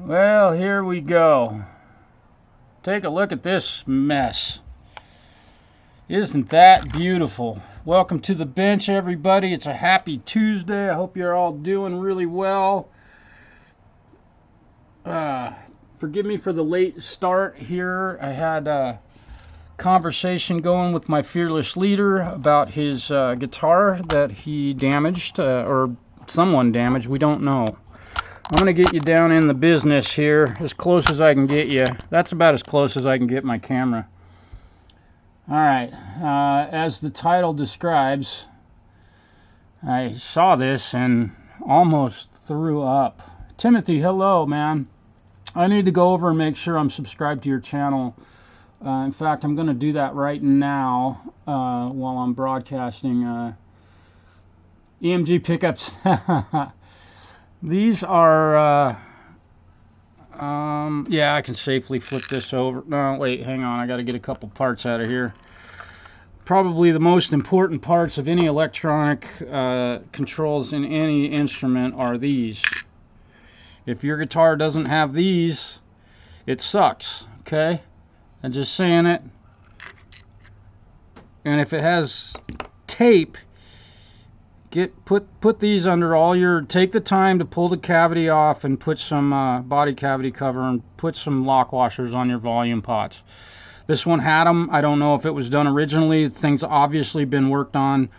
Well, here we go. Take a look at this mess. Isn't that beautiful? Welcome to the bench, everybody. It's a happy Tuesday. I hope you're all doing really well. Forgive me for the late start here. I had a conversation going with my fearless leader about his guitar that he damaged, or someone damaged. We don't know. I'm going to get you down in the business here, as close as I can get you. That's about as close as I can get my camera. Alright, as the title describes, I saw this and almost threw up. Timothy, hello, man. I need to go over and make sure I'm subscribed to your channel. In fact, I'm going to do that right now while I'm broadcasting EMG pickups. These are, yeah, I can safely flip this over. No, wait, hang on. I got to get a couple parts out of here. Probably the most important parts of any electronic controls in any instrument are these. If your guitar doesn't have these, it sucks, okay? I'm just saying it. And if it has tape, put these under all your, take the time to pull the cavity off and put some body cavity cover and put some lock washers on your volume pots. This one had them. I don't know if it was done originally. Things obviously been worked on.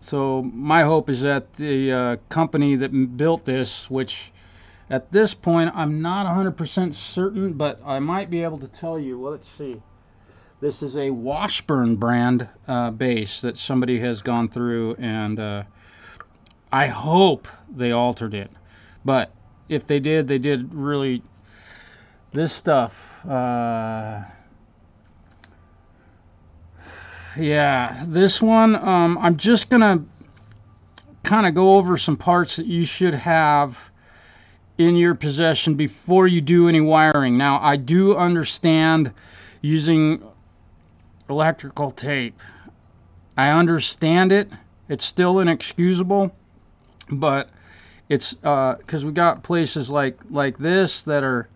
So my hope is that the company that built this, which at this point I'm not 100% certain, but I might be able to tell you. Well, let's see. This is a Washburn brand bass that somebody has gone through, and I hope they altered it. But if they did really. This stuff, yeah, this one, I'm just gonna kind of go over some parts that you should have in your possession before you do any wiring. Now, I do understand using electrical tape. I understand it. It's still inexcusable, but it's because we got places like this that are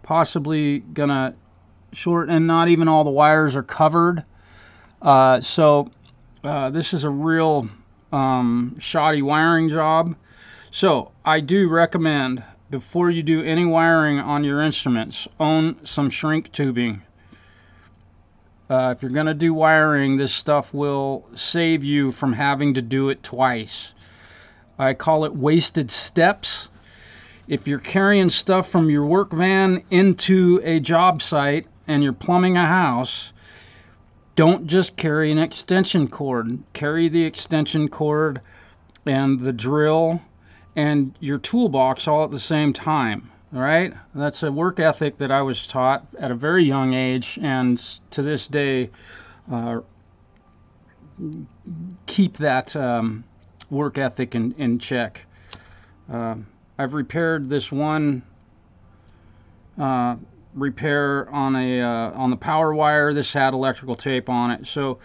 possibly gonna short, and not even all the wires are covered. So this is a real shoddy wiring job. So I do recommend, before you do any wiring on your instruments, own some shrink tubing. If you're going to do wiring, this stuff will save you from having to do it twice. I call it wasted steps. If you're carrying stuff from your work van into a job site and you're plumbing a house, don't just carry an extension cord. Carry the extension cord and the drill and your toolbox all at the same time. All right, that's a work ethic that I was taught at a very young age, and to this day keep that work ethic in check. I've repaired this one repair on the power wire. This had electrical tape on it, so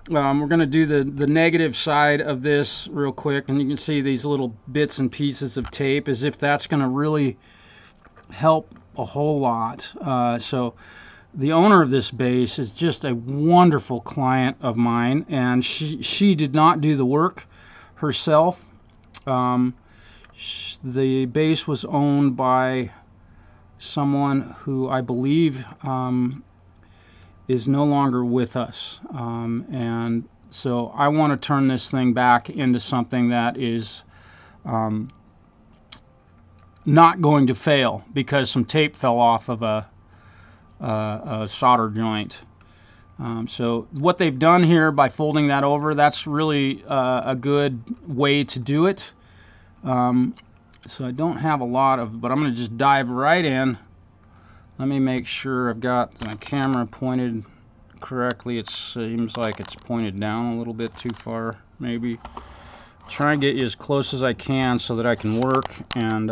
we're going to do the negative side of this real quick, and you can see these little bits and pieces of tape, as if that's going to really help a whole lot. So the owner of this bass is just a wonderful client of mine, and she did not do the work herself. The bass was owned by someone who I believe is no longer with us, and so I want to turn this thing back into something that is not going to fail because some tape fell off of a solder joint. So what they've done here by folding that over, that's really a good way to do it. So I don't have a lot of, but I'm going to just dive right in. Let me make sure I've got my camera pointed correctly. It seems like it's pointed down a little bit too far, maybe. Try and get you as close as I can so that I can work. And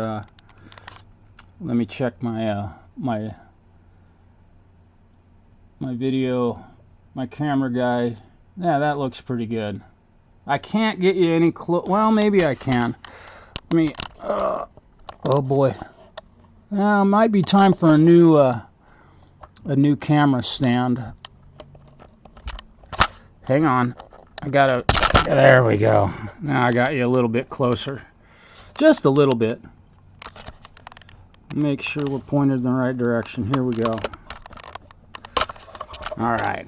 let me check my my video, my camera guy. Yeah, that looks pretty good. I can't get you any close. Well, maybe I can. Let me. Oh boy. Might be time for a new camera stand. Hang on, there we go. Now I got you a little bit closer, just a little bit. Make sure we're pointed in the right direction. Here we go. All right.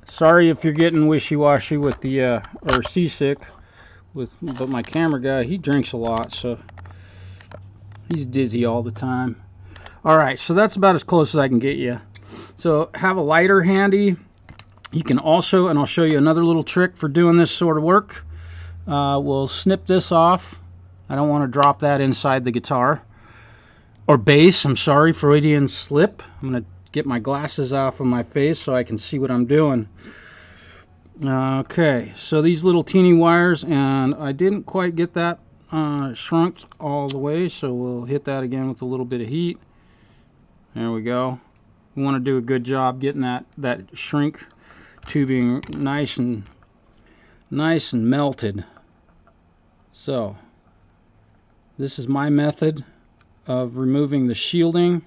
Sorry if you're getting wishy-washy with the or seasick but my camera guy, he drinks a lot, so he's dizzy all the time. All right, so that's about as close as I can get you. So have a lighter handy. You can also, and I'll show you another little trick for doing this sort of work. We'll snip this off. I don't want to drop that inside the guitar or bass. I'm sorry, Freudian slip. I'm going to get my glasses off of my face so I can see what I'm doing. Okay, so these little teeny wires, and I didn't quite get that shrunk all the way, so we'll hit that again with a little bit of heat. There we go. We want to do a good job getting that shrink tubing nice and melted. So this is my method of removing the shielding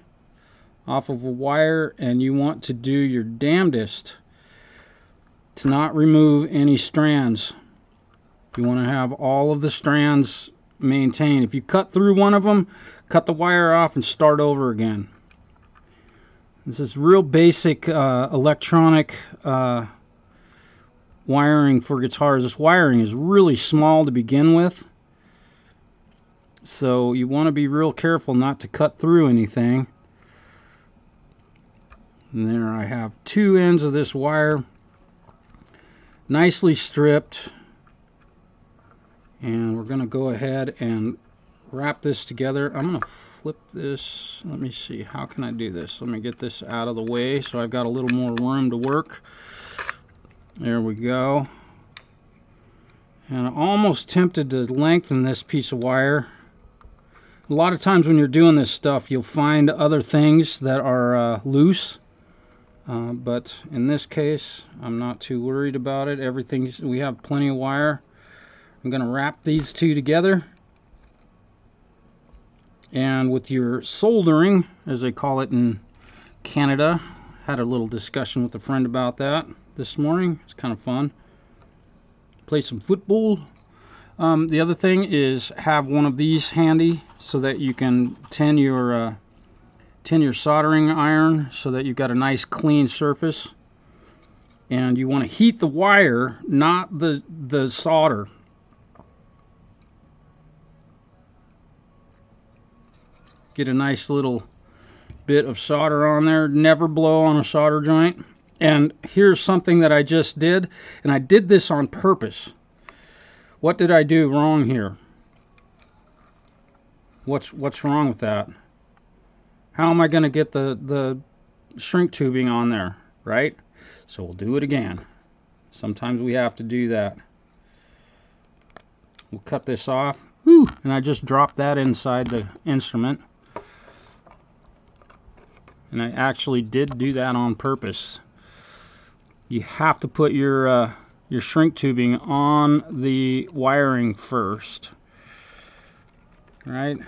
off of a wire, and you want to do your damnedest to not remove any strands. You want to have all of the strands maintained. If you cut through one of them, cut the wire off and start over again. This is real basic electronic wiring for guitars. This wiring is really small to begin with, so you want to be real careful not to cut through anything. And there I have two ends of this wire nicely stripped, and we're going to go ahead and wrap this together. I'm going to flip this. Let me see, how can I do this? Let me get this out of the way so I've got a little more room to work. There we go. And I'm almost tempted to lengthen this piece of wire. A lot of times when you're doing this stuff, you'll find other things that are loose. But in this case, I'm not too worried about it. We have plenty of wire. I'm going to wrap these two together. And with your soldering, as they call it in Canada, had a little discussion with a friend about that this morning. It's kind of fun. Play some football. The other thing is have one of these handy so that you can tin your soldering iron so that you've got a nice clean surface. And you want to heat the wire, not the solder. Get a nice little bit of solder on there. Never blow on a solder joint. And here's something that I just did, and I did this on purpose. What did I do wrong here? What's wrong with that? How am I going to get the shrink tubing on there, right? So we'll do it again. Sometimes we have to do that. We'll cut this off. Whew, and I just dropped that inside the instrument. And I actually did do that on purpose. You have to put your shrink tubing on the wiring first, right?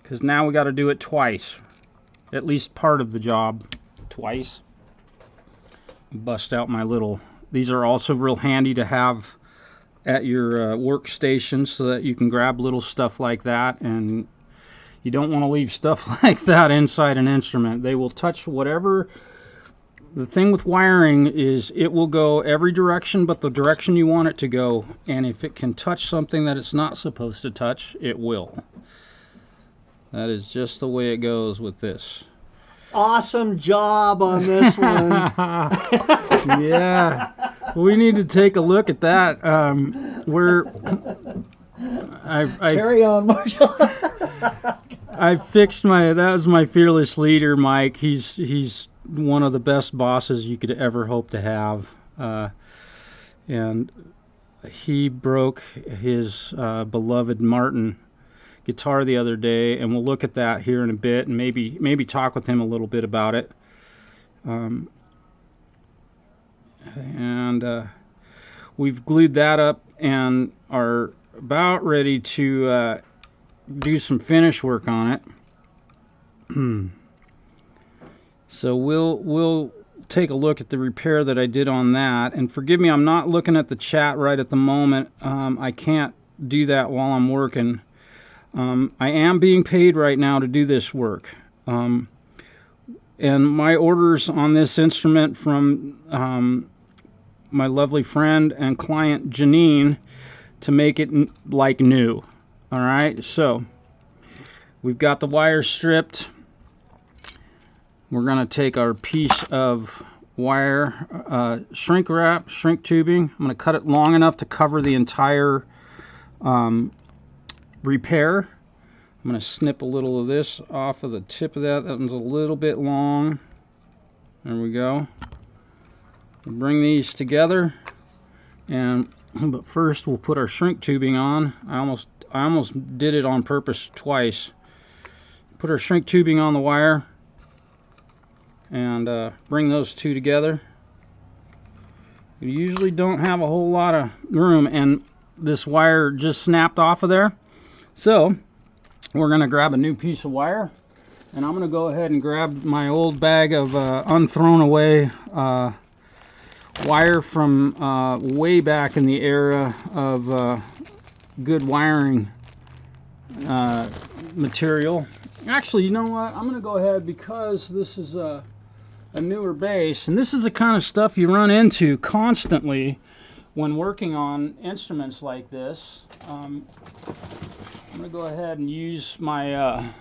Because now we got to do it twice, at least part of the job twice. Bust out my little. These are also real handy to have at your workstation so that you can grab little stuff like that, and you don't want to leave stuff like that inside an instrument. They will touch whatever. The thing with wiring is it will go every direction but the direction you want it to go, and if it can touch something that it's not supposed to touch, it will. That is just the way it goes with this. Awesome job on this one. Yeah, we need to take a look at that. Carry on, Marshall. I fixed that was my fearless leader, Mike. He's one of the best bosses you could ever hope to have, and he broke his beloved Martin guitar the other day, and we'll look at that here in a bit and maybe talk with him a little bit about it. We've glued that up and are about ready to do some finish work on it. So we'll take a look at the repair that I did on that. And forgive me, I'm not looking at the chat right at the moment. I can't do that while I'm working. I am being paid right now to do this work. And my orders on this instrument from my lovely friend and client Janine to make it like new. All right, so we've got the wire stripped. We're going to take our piece of wire, shrink wrap, shrink tubing. I'm going to cut it long enough to cover the entire repair. I'm going to snip a little of this off of the tip of that. That one's a little bit long. There we go. We'll bring these together, but first we'll put our shrink tubing on. I almost did it on purpose twice. Put our shrink tubing on the wire and bring those two together. You usually don't have a whole lot of room, and this wire just snapped off of there. So we're going to grab a new piece of wire, and I'm going to go ahead and grab my old bag of unthrown away wire from way back in the era of good wiring material. Actually, you know what? I'm going to go ahead, because this is a newer base, and this is the kind of stuff you run into constantly when working on instruments like this. I'm going to go ahead and use my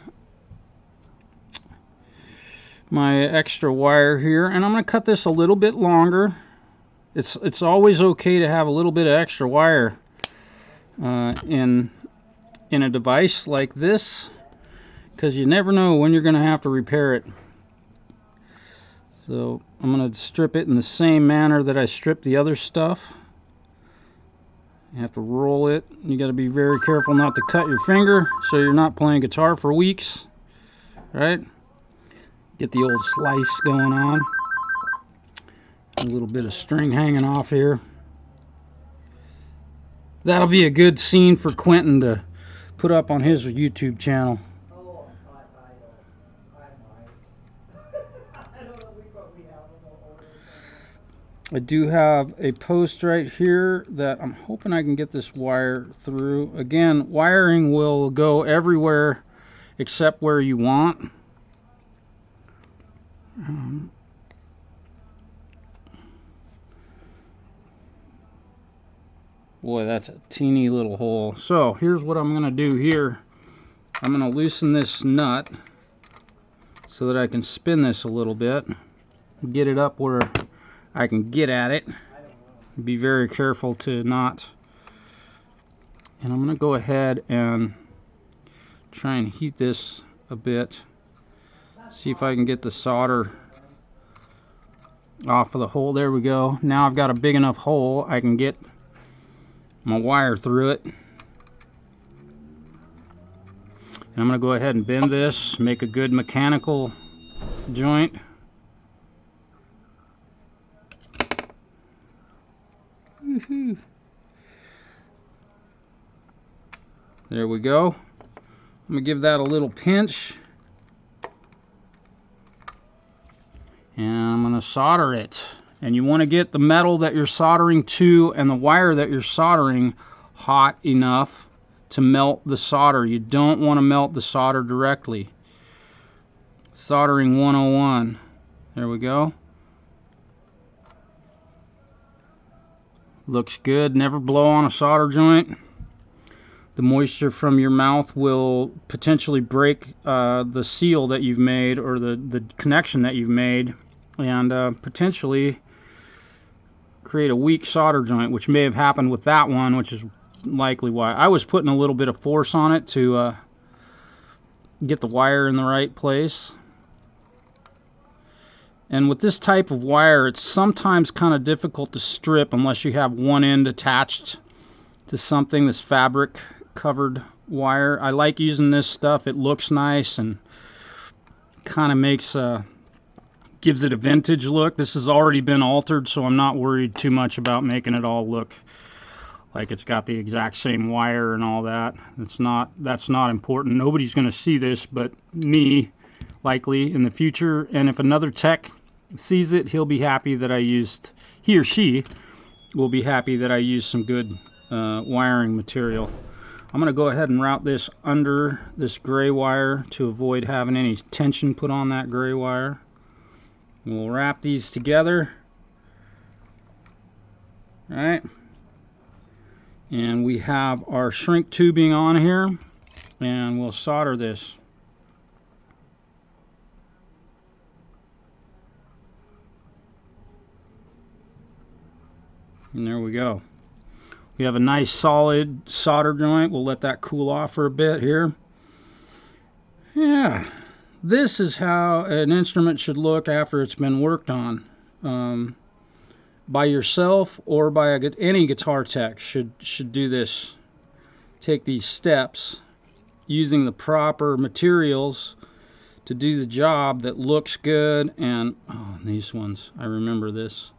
my extra wire here, and I'm going to cut this a little bit longer. It's always okay to have a little bit of extra wire in a device like this, because you never know when you're going to have to repair it. So I'm going to strip it in the same manner that I stripped the other stuff. You have to roll it. You got to be very careful not to cut your finger so you're not playing guitar for weeks, right? Get the old slice going on. A little bit of string hanging off here. That'll be a good scene for Quentin to put up on his YouTube channel. I do have a post right here that I'm hoping I can get this wire through. Again, wiring will go everywhere except where you want. Boy, that's a teeny little hole. So here's what I'm going to do here. I'm going to loosen this nut so that I can spin this a little bit, get it up where I can get at it. Be very careful to not. And I'm going to go ahead and try and heat this a bit. See if I can get the solder off of the hole. There we go. Now I've got a big enough hole I can get my wire through it. And I'm going to go ahead and bend this, make a good mechanical joint. Woohoo. There we go. I'm going to give that a little pinch. And I'm going to solder it. And you want to get the metal that you're soldering to and the wire that you're soldering hot enough to melt the solder. You don't want to melt the solder directly. Soldering 101. There we go. Looks good. Never blow on a solder joint. The moisture from your mouth will potentially break the seal that you've made, or the connection that you've made, and potentially create a weak solder joint, which may have happened with that one, which is likely why. I was putting a little bit of force on it to get the wire in the right place. And with this type of wire, it's sometimes kind of difficult to strip unless you have one end attached to something, this fabric covered wire. I like using this stuff. It looks nice and kind of makes gives it a vintage look. This has already been altered, so I'm not worried too much about making it all look like it's got the exact same wire and all that. That's not important. Nobody's going to see this but me likely in the future. And if another tech sees it, he'll be happy that I used, he or she will be happy that I used some good wiring material. I'm going to go ahead and route this under this gray wire to avoid having any tension put on that gray wire. We'll wrap these together. All right. And we have our shrink tubing on here, and we'll solder this. And there we go. We have a nice solid solder joint. We'll let that cool off for a bit here. Yeah, this is how an instrument should look after it's been worked on. By yourself or by any guitar tech should do this. Take these steps using the proper materials to do the job that looks good. And oh, these ones, I remember this.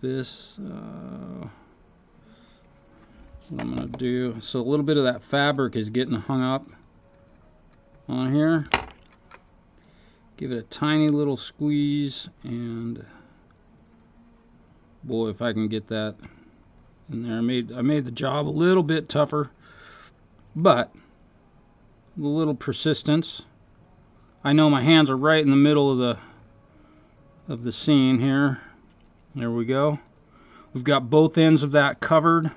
This what I'm going to do, so a little bit of that fabric is getting hung up on here. Give it a tiny little squeeze, and boy, if I can get that in there. I made the job a little bit tougher, but with a little persistence. I know my hands are right in the middle of the scene here. There we go. We've got both ends of that covered.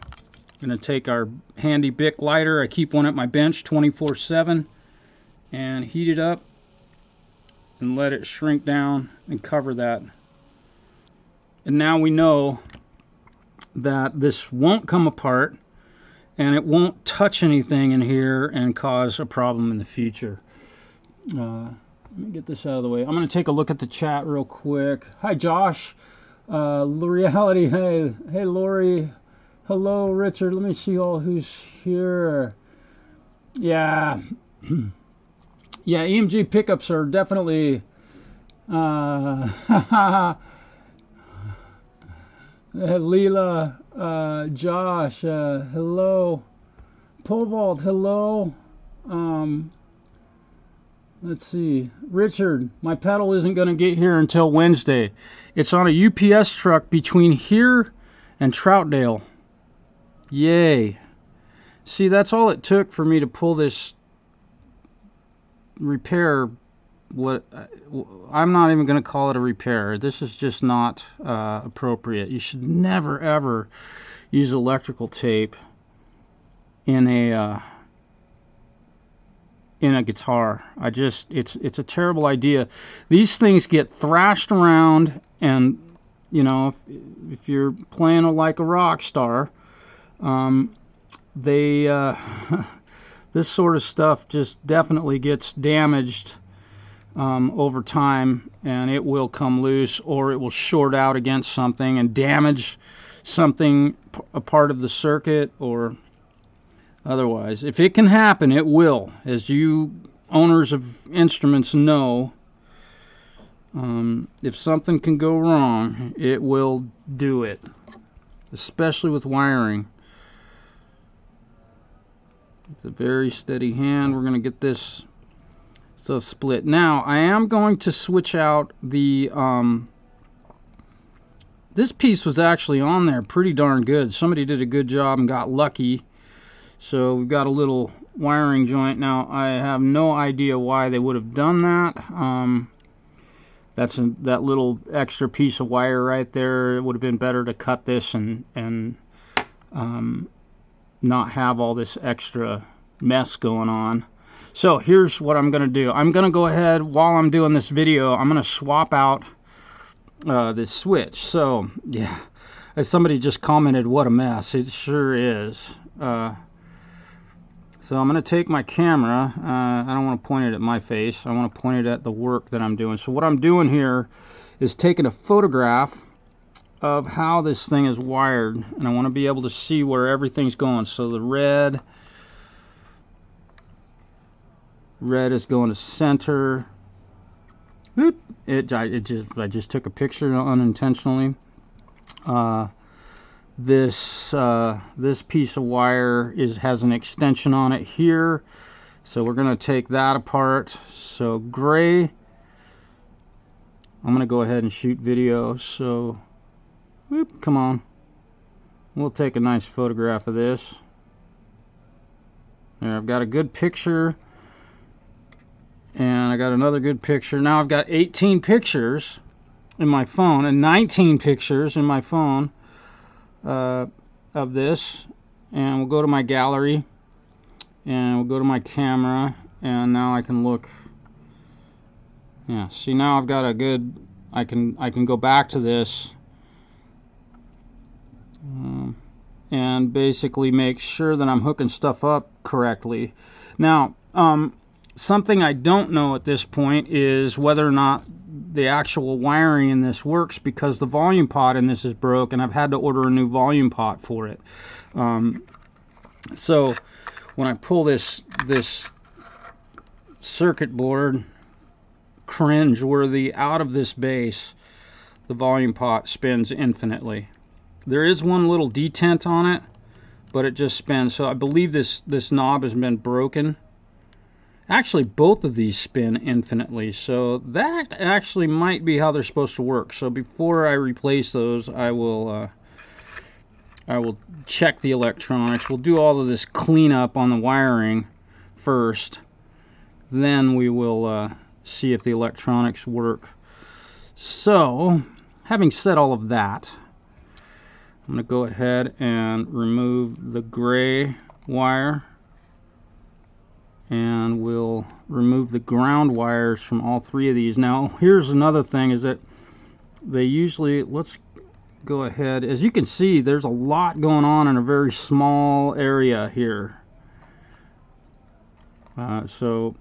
Going to take our handy Bic lighter. I keep one at my bench 24/7 and heat it up and let it shrink down and cover that. And now we know that this won't come apart and it won't touch anything in here and cause a problem in the future. Let me get this out of the way. I'm going to take a look at the chat real quick. Hi Josh. Reality, hey Lori, hello Richard. Let me see all who's here. Yeah. Yeah, EMG pickups are definitely Leela, Josh, hello. Povald, hello. Let's see. Richard, my pedal isn't going to get here until Wednesday. It's on a UPS truck between here and Troutdale. Yay. See, that's all it took for me to pull this repair. I'm not even going to call it a repair. This is just not appropriate. You should never ever use electrical tape in a guitar. It's a terrible idea. These things get thrashed around, and you know, if you're playing like a rock star, this sort of stuff just definitely gets damaged over time, and it will come loose, or it will short out against something and damage something, a part of the circuit, or otherwise. If it can happen, it will. As you owners of instruments know, if something can go wrong, it will do it, especially with wiring. It's a very steady hand. We're going to get this stuff split. Now, I am going to switch out the this piece was actually on there pretty darn good. Somebody did a good job and got lucky. So we've got a little wiring joint. Now, I have no idea why they would have done that. That little extra piece of wire right there. It would have been better to cut this and not have all this extra mess going on. So here's what I'm going to do. I'm going to go ahead, while I'm doing this video, I'm going to swap out this switch. So, yeah, as somebody just commented, what a mess. It sure is. So I'm going to take my camera. I don't want to point it at my face. I want to point it at the work that I'm doing. So what I'm doing here is taking a photograph of how this thing is wired, and I want to be able to see where everything's going. So the red is going to center. Whoop. I just took a picture unintentionally. This piece of wire has an extension on it here So we're going to take that apart. So gray, I'm going to go ahead and shoot video. So, whoop, come on. We'll take a nice photograph of this. There, I've got a good picture. And I got another good picture. Now I've got 18 pictures in my phone and 19 pictures in my phone of this. And we'll go to my gallery and we'll go to my camera, and now I can look. Yeah, see, now I've got a good, I can go back to this and basically make sure that I'm hooking stuff up correctly. Now, something I don't know at this point is whether or not the actual wiring in this works, because the volume pot in this is broke and I've had to order a new volume pot for it. So when I pull this circuit board cringe-worthy out of this base, the volume pot spins infinitely. There is one little detent on it, but it just spins. So I believe this knob has been broken. Actually, both of these spin infinitely, so that actually might be how they're supposed to work. So before I replace those, I will check the electronics. We'll do all of this cleanup on the wiring first, then we will see if the electronics work. So, having said all of that, I'm going to go ahead and remove the gray wire, and we'll remove the ground wires from all three of these. Now, here's another thing, is that they usually, let's go ahead, as you can see, there's a lot going on in a very small area here. So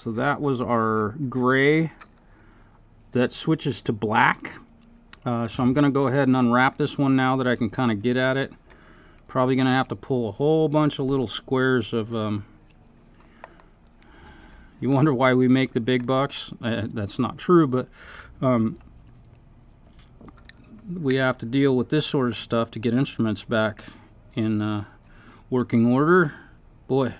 that was our gray. That switches to black. So I'm going to go ahead and unwrap this one now that I can kind of get at it. Probably going to have to pull a whole bunch of little squares of you wonder why we make the big bucks? That's not true, but we have to deal with this sort of stuff to get instruments back in working order. Boy,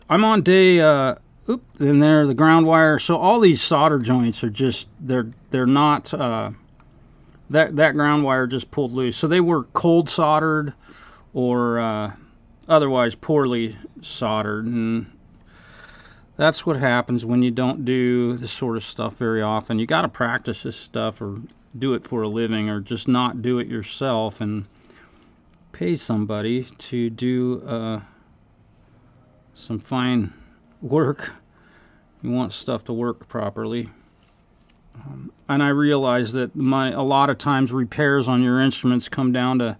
I'm on day and there the ground wire. So all these solder joints are just they're not that ground wire just pulled loose. So they were cold soldered or otherwise poorly soldered, and that's what happens when you don't do this sort of stuff very often. You got to practice this stuff, or do it for a living, or just not do it yourself and pay somebody to do some fine work. You want stuff to work properly. And I realize that a lot of times repairs on your instruments come down to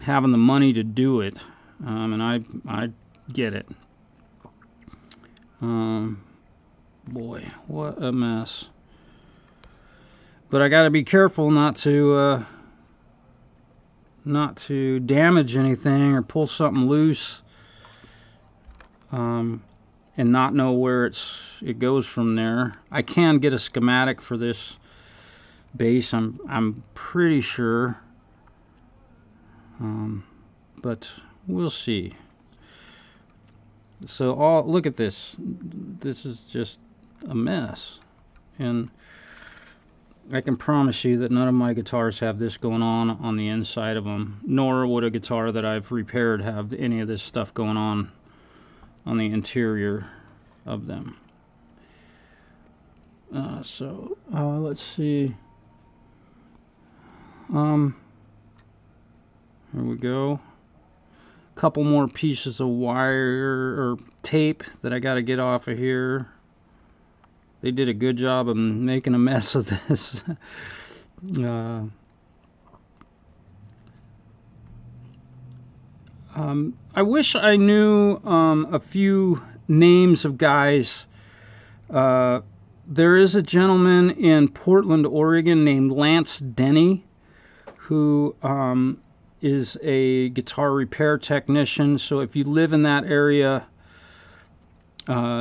having the money to do it. And I get it. Boy, what a mess. But I got to be careful not to damage anything or pull something loose, and not know where it goes from there. I can get a schematic for this base, I'm pretty sure, but we'll see. So look at this. This is just a mess, and I can promise you that none of my guitars have this going on the inside of them, nor would a guitar that I've repaired have any of this stuff going on the interior of them. Let's see. Here we go. Couple more pieces of wire or tape that I got to get off of here. They did a good job of making a mess of this. I wish I knew a few names of guys. There is a gentleman in Portland, Oregon named Lance Denny, who is a guitar repair technician. So if you live in that area,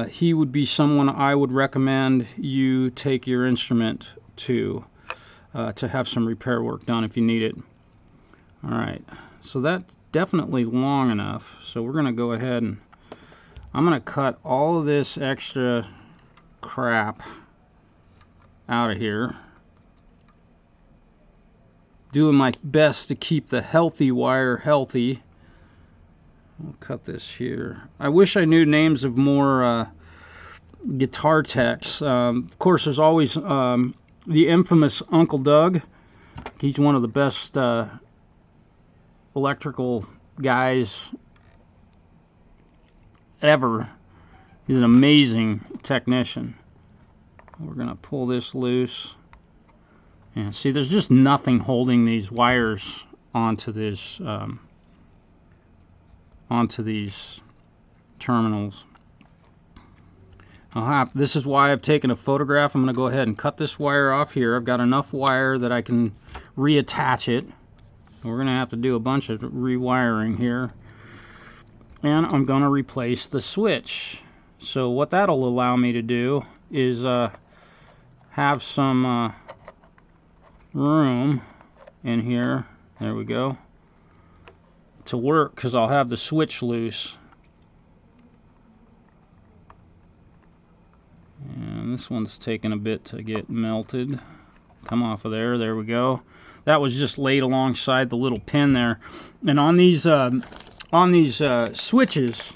he would be someone I would recommend you take your instrument to have some repair work done if you need it. All right, so that's definitely long enough. So we're going to go ahead and I'm going to cut all of this extra crap out of here. Doing my best to keep the healthy wire healthy. I'll cut this here. I wish I knew names of more guitar techs. Of course, there's always the infamous Uncle Doug. He's one of the best electrical guys ever. He's an amazing technician. We're going to pull this loose. And see, there's just nothing holding these wires onto this onto these terminals. This is why I've taken a photograph. I'm going to go ahead and cut this wire off here. I've got enough wire that I can reattach it. We're going to have to do a bunch of rewiring here. And I'm going to replace the switch. So what that'll allow me to do is have some room in here, there we go, to work, because I'll have the switch loose. And this one's taking a bit to get melted. Come off of there. There we go. That was just laid alongside the little pin there. And on these switches,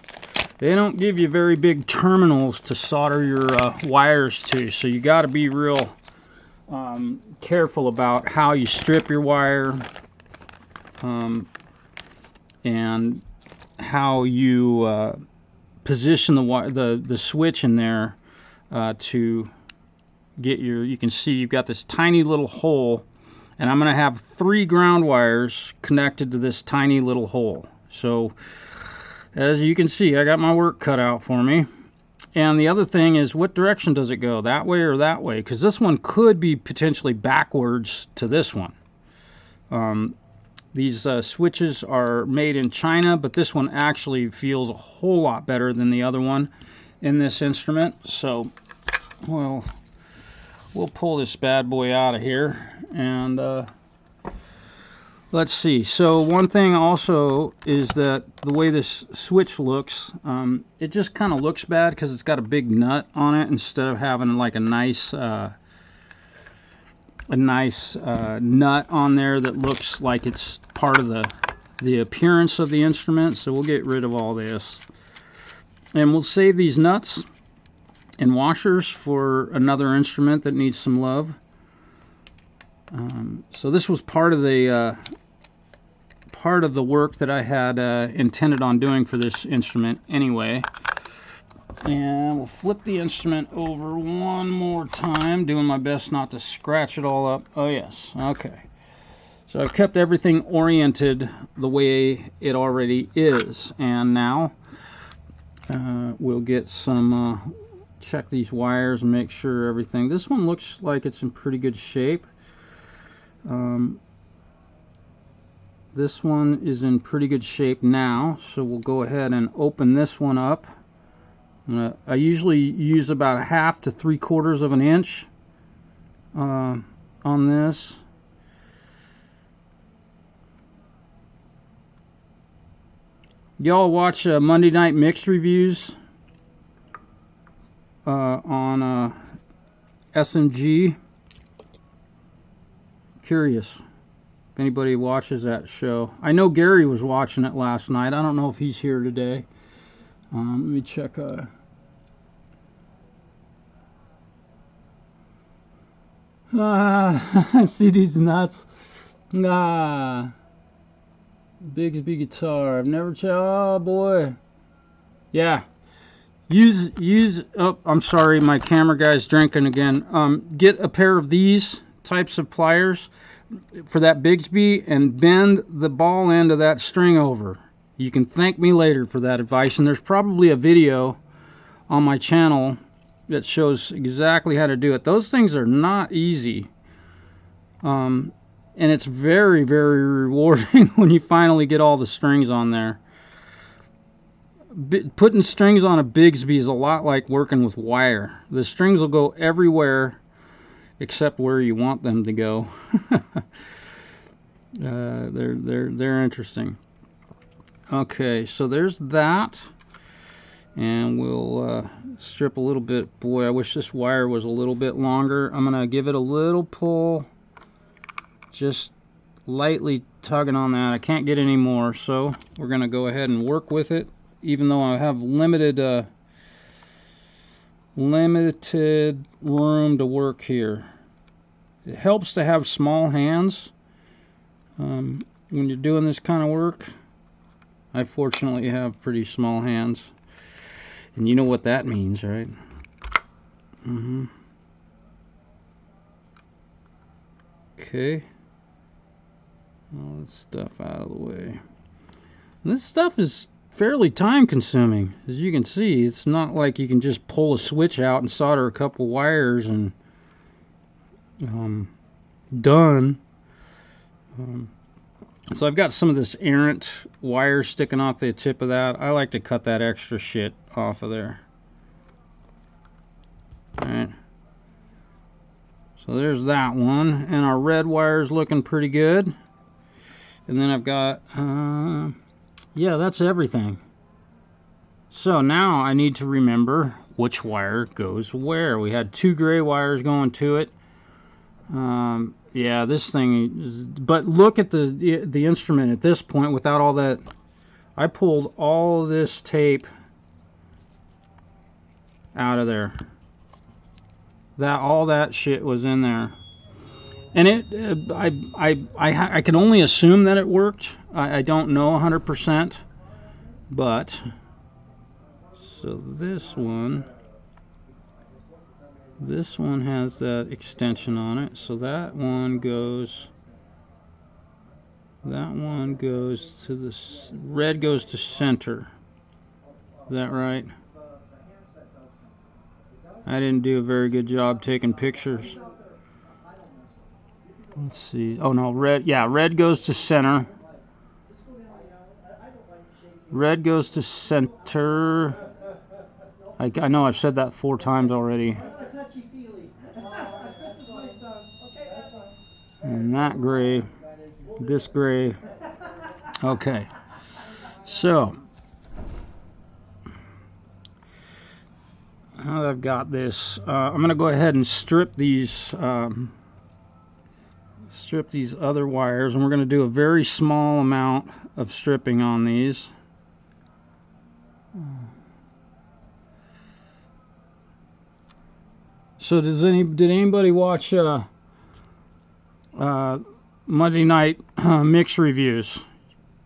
they don't give you very big terminals to solder your wires to. So you got to be real careful about how you strip your wire and how you position the switch in there. To get your, you can see you've got this tiny little hole, and I'm going to have 3 ground wires connected to this tiny little hole. So as you can see, I got my work cut out for me. And the other thing is, what direction does it go, that way or that way? Because this one could be potentially backwards to this one. These switches are made in China, but this one actually feels a whole lot better than the other one in this instrument. So we'll pull this bad boy out of here, and let's see. So one thing also is that the way this switch looks, it just kind of looks bad because it's got a big nut on it instead of having like a nice nut on there that looks like it's part of the appearance of the instrument. So we'll get rid of all this. And we'll save these nuts and washers for another instrument that needs some love. So this was part of the work that I had intended on doing for this instrument anyway. And we'll flip the instrument over one more time, doing my best not to scratch it all up. Oh yes, okay. So I've kept everything oriented the way it already is, and now we'll get some, check these wires and make sure everything. This one looks like it's in pretty good shape. This one is in pretty good shape now, so we'll go ahead and open this one up. I usually use about 1/2 to 3/4 of an inch on this. Y'all watch Monday Night Mix reviews on SMG. Curious if anybody watches that show. I know Gary was watching it last night. I don't know if he's here today. Let me check. See these nuts? Bigsby guitar. I've never tried. Oh boy. Yeah. Use. Oh, I'm sorry. My camera guy's drinking again. Get a pair of these types of pliers for that Bigsby and bend the ball end of that string over. You can thank me later for that advice. And there's probably a video on my channel that shows exactly how to do it. Those things are not easy. And it's very, very rewarding when you finally get all the strings on there. Putting strings on a Bigsby is a lot like working with wire. The strings will go everywhere except where you want them to go. They're interesting. Okay, so there's that. and we'll strip a little bit. Boy, I wish this wire was a little bit longer. I'm gonna give it a little pull, just lightly tugging on that. I can't get any more, so we're gonna go ahead and work with it, even though I have limited room to work here. It helps to have small hands when you're doing this kind of work. I fortunately have pretty small hands, and you know what that means, right? Okay, all this stuff out of the way. And this stuff is fairly time consuming. As you can see, it's not like you can just pull a switch out and solder a couple wires and done. So I've got some of this errant wire sticking off the tip of that. I like to cut that extra shit off of there. Alright, so there's that one, and our red wire is looking pretty good. And then I've got yeah, that's everything. So now I need to remember which wire goes where. We had 2 gray wires going to it. Yeah, this thing is, but look at the instrument at this point without all that. I pulled all of this tape out of there. All that shit was in there, and I can only assume that it worked. I don't know 100%, but so this one has that extension on it, so that one goes to the red, goes to center. Is that right? I didn't do a very good job taking pictures. Let's see. Oh no, red. Yeah, red goes to center. Red goes to center. I know I've said that 4 times already. And that gray, this gray. Okay, so now that I've got this, I'm going to go ahead and strip these other wires, and we're going to do a very small amount of stripping on these. So did anybody watch Monday night mix reviews?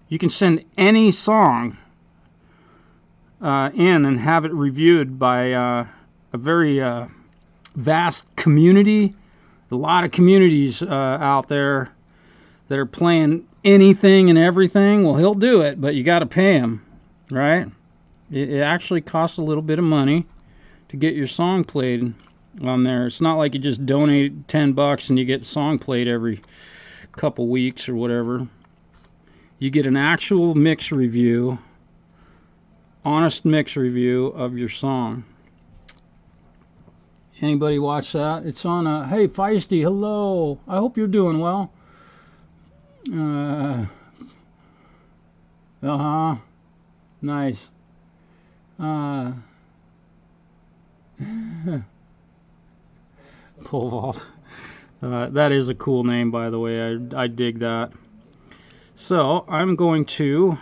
You can send any song in and have it reviewed by a very vast community. A lot of communities out there that are playing anything and everything. Well, he'll do it, but you got to pay him, right? It actually costs a little bit of money to get your song played on there. It's not like you just donate $10 and you get song played every couple weeks or whatever. You get an actual mix review, honest mix review of your song. Anybody watch that? It's on hey Feisty, hello, I hope you're doing well. Nice. Pole vault. That is a cool name, by the way. I dig that. So I'm going to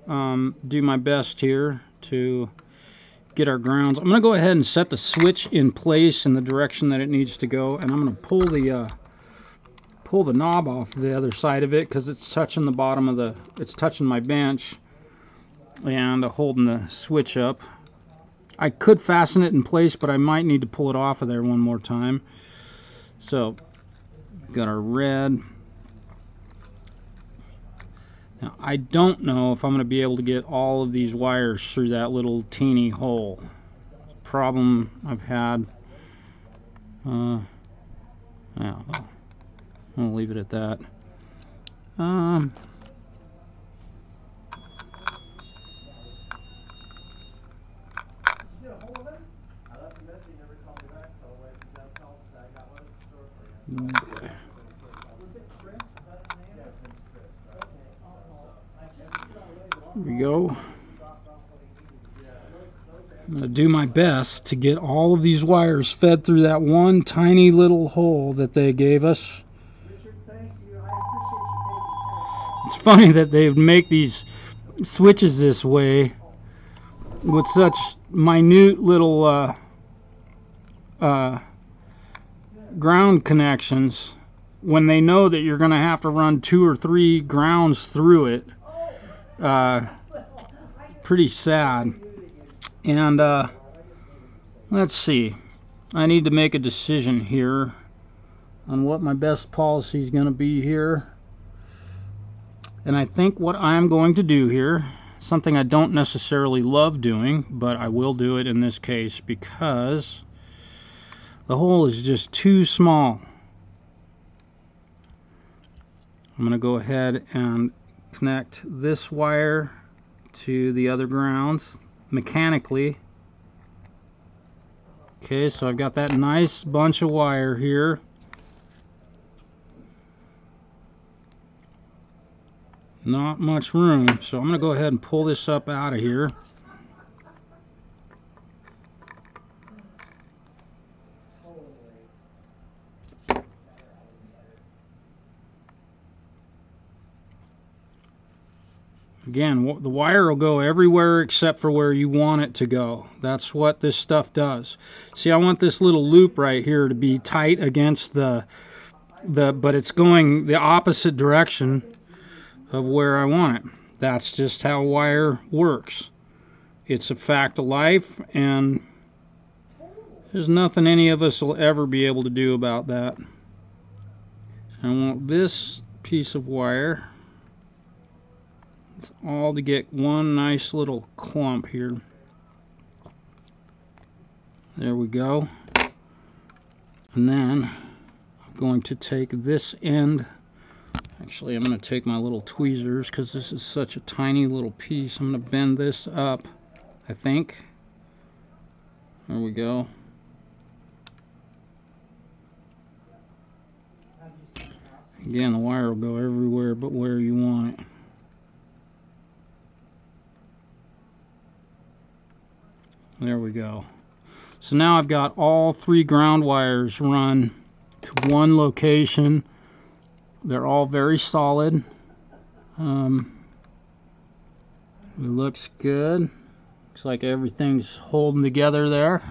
do my best here to get our grounds. I'm going to go ahead and set the switch in place in the direction that it needs to go, and I'm going to pull the knob off the other side of it because it's touching the bottom of it's touching my bench and holding the switch up. I could fasten it in place, but I might need to pull it off of there one more time. So got our red. Now I don't know if I'm going to be able to get all of these wires through that little teeny hole. It's a problem I've had. Yeah, well, I'll leave it at that. Here we go. I'm going to do my best to get all of these wires fed through that one tiny little hole that they gave us. Richard, thank you. I appreciate you taking care of It's funny that they make these switches this way with such minute little ground connections when they know that you're going to have to run 2 or 3 grounds through it. Pretty sad. And let's see, I need to make a decision here on what my best policy is going to be here. And I think what I'm going to do here, something I don't necessarily love doing, but I will do it in this case because the hole is just too small. I'm going to go ahead and connect this wire to the other grounds mechanically. Okay, so I've got that nice bunch of wire here. Not much room, so I'm going to go ahead and pull this up out of here. Again, the wire will go everywhere except for where you want it to go. That's what this stuff does. See, I want this little loop right here to be tight against but it's going the opposite direction of where I want it. That's just how wire works. It's a fact of life, and there's nothing any of us will ever be able to do about that. I want this piece of wire, it's all to get one nice little clump here. There we go. And then I'm going to take this end. Actually, I'm going to take my little tweezers because this is such a tiny little piece. I'm going to bend this up, I think. There we go. Again, the wire will go everywhere but where you want it. There we go. So now I've got all 3 ground wires run to one location. They're all very solid. It looks good. Looks like everything's holding together there.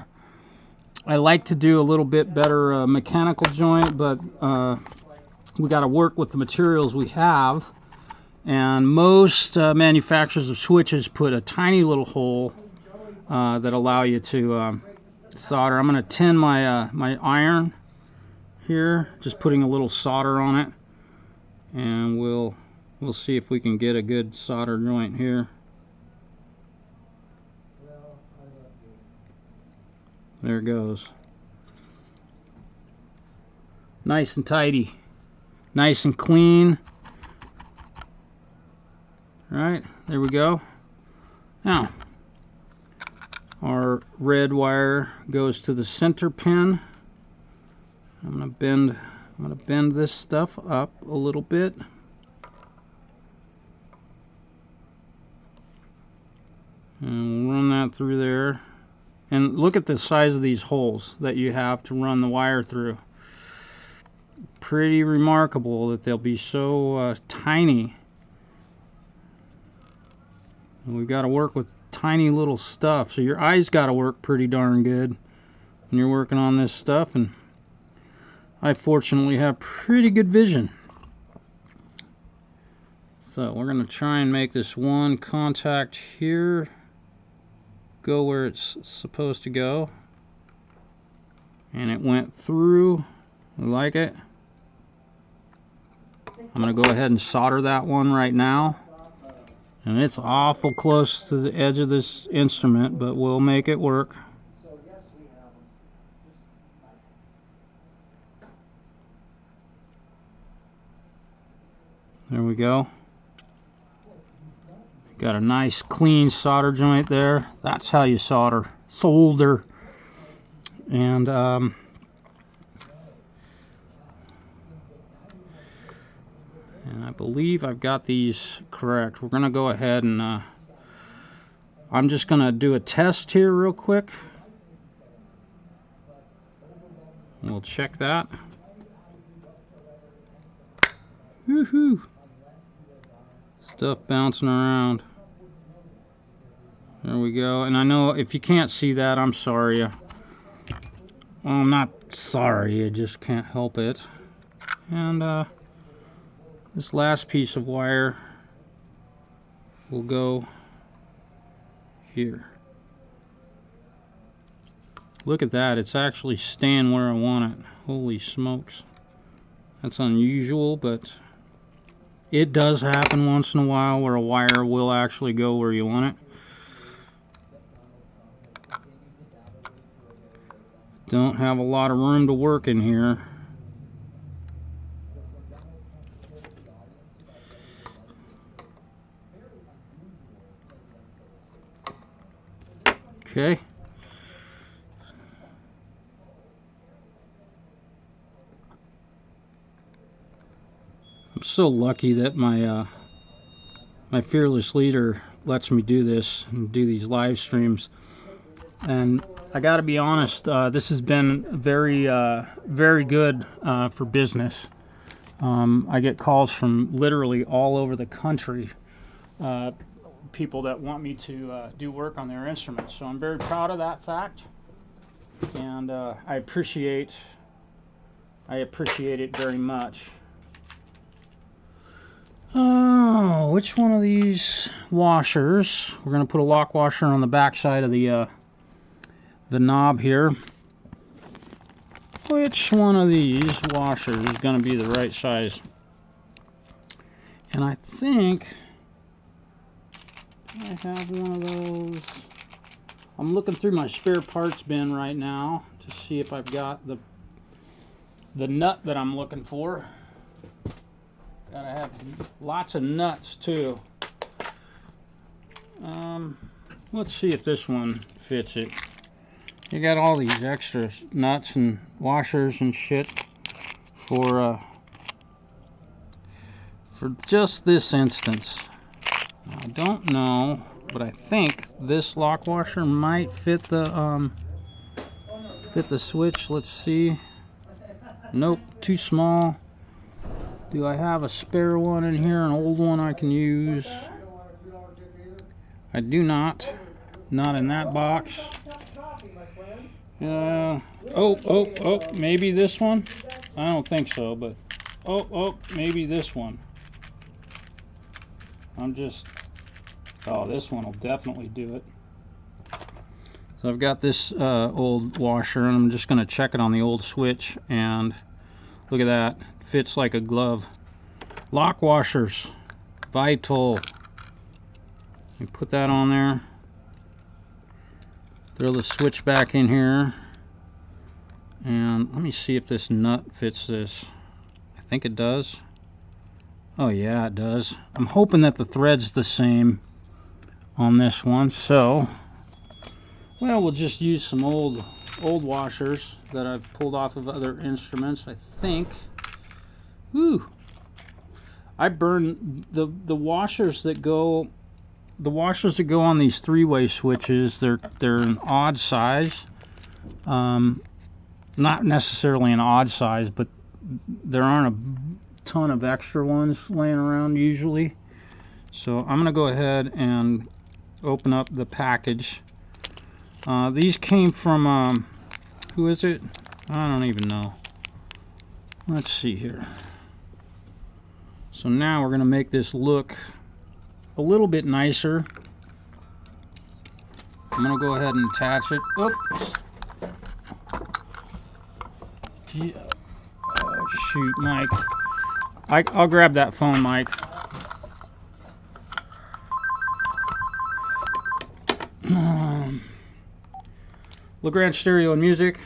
I like to do a little bit better mechanical joint, but we got to work with the materials we have. And most manufacturers of switches put a tiny little hole that allow you to solder. I'm going to tin my my iron here, just putting a little solder on it, and we'll see if we can get a good solder joint here. There it goes. Nice and tidy, nice and clean. All right, there we go. Now our red wire goes to the center pin. I'm gonna bend this stuff up a little bit. And we'll run that through there. And look at the size of these holes that you have to run the wire through. Pretty remarkable that they'll be so tiny. And we've got to work with tiny little stuff, so your eyes got to work pretty darn good when you're working on this stuff, and I fortunately have pretty good vision. So we're going to try and make this one contact here go where it's supposed to go, and it went through. I like it. I'm going to go ahead and solder that one right now. And it's awful close to the edge of this instrument, but we'll make it work. There we go. Got a nice clean solder joint there. That's how you solder. And I believe I've got these correct. We're going to go ahead and I'm just going to do a test here real quick. We'll check that. Woohoo! Stuff bouncing around. There we go. And I know if you can't see that, I'm sorry. Well, I'm not sorry, I just can't help it. And this last piece of wire will go here. Look at that, it's actually staying where I want it. Holy smokes. That's unusual, but it does happen once in a while where a wire will actually go where you want it. Don't have a lot of room to work in here. Okay. I'm so lucky that my fearless leader lets me do this and do these live streams. And I got to be honest, this has been very good for business. I get calls from literally all over the country, people that want me to do work on their instruments. So I'm very proud of that fact, and I appreciate it very much. Oh, which one of these washers? We're going to put a lock washer on the back side of the knob here. Which one of these washers is going to be the right size? And I think I have one of those. I'm looking through my spare parts bin right now to see if I've got the nut that I'm looking for. Gotta have lots of nuts too. Let's see if this one fits it. You got all these extra nuts and washers and shit for just this instance. I don't know, but I think this lock washer might fit the switch. Let's see. Nope, too small. Do I have a spare one in here, an old one I can use? I do not. Not in that box. Oh, maybe this one? I don't think so, but maybe this one. This one will definitely do it. So I've got this old washer, and I'm just going to check it on the old switch, and look at that. Fits like a glove. Lock washers, vital. Let me put that on there. Throw the switch back in here, and let me see if this nut fits this. I think it does. Oh yeah, it does. I'm hoping that the thread's the same on this one. So, well, we'll just use some old washers that I've pulled off of other instruments, I think. Whew. I burn the washers that go on these three-way switches. They're an odd size. Not necessarily an odd size, but there aren't a ton of extra ones laying around usually. So I'm gonna go ahead and open up the package. These came from who is it? I don't even know. Let's see here. So now we're going to make this look a little bit nicer. I'm going to go ahead and attach it. Oops. Oh, shoot, Mike. I'll grab that phone, Mike. LeGrand Stereo and Music.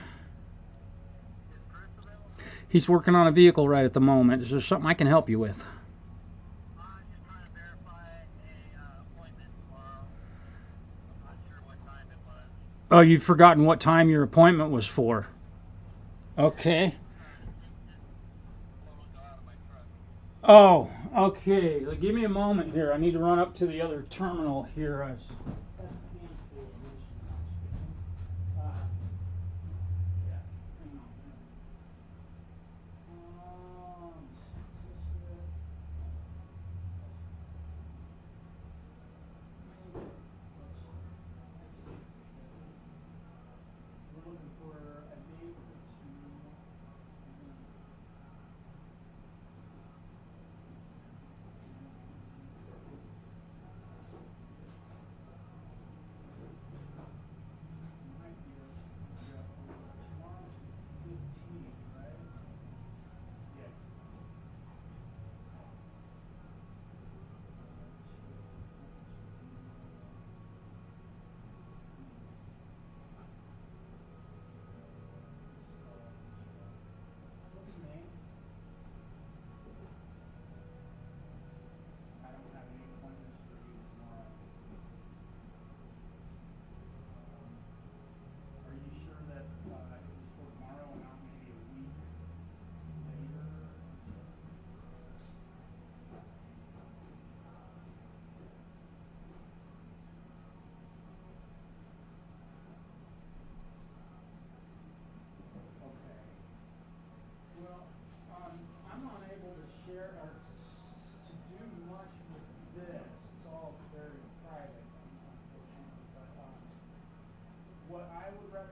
He's working on a vehicle right at the moment. Is there something I can help you with? Just trying to verify an appointment tomorrow. I'm not sure what time it was. Oh, you've forgotten what time your appointment was for. Okay. Oh, okay. Give me a moment here. I need to run up to the other terminal here.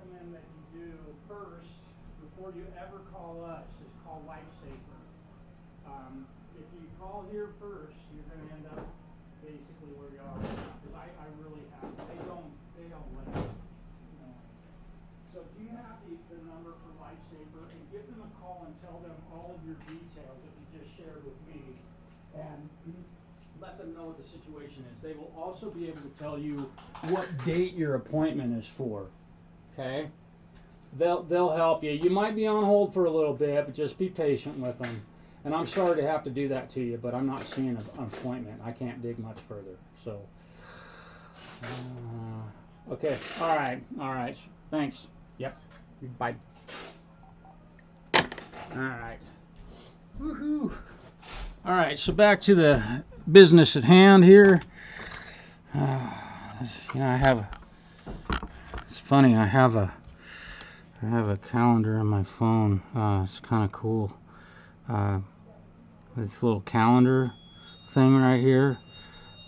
recommend that you do first, before you ever call us, is call LifeSaver. If you call here first, you're going to end up basically where you are right now, because I really have, they don't let us, you know. So do you have the number for LifeSaver, and give them a call and tell them all of your details that you just shared with me, and let them know what the situation is. They will also be able to tell you what date your appointment is for. Okay? They'll help you. You might be on hold for a little bit, but just be patient with them. And I'm sorry to have to do that to you, but I'm not seeing an appointment. I can't dig much further. So, okay. All right. Thanks. Yep. Bye. All right. Woohoo. All right. So back to the business at hand here. You know, it's funny. I have a calendar on my phone. It's kind of cool. This little calendar thing right here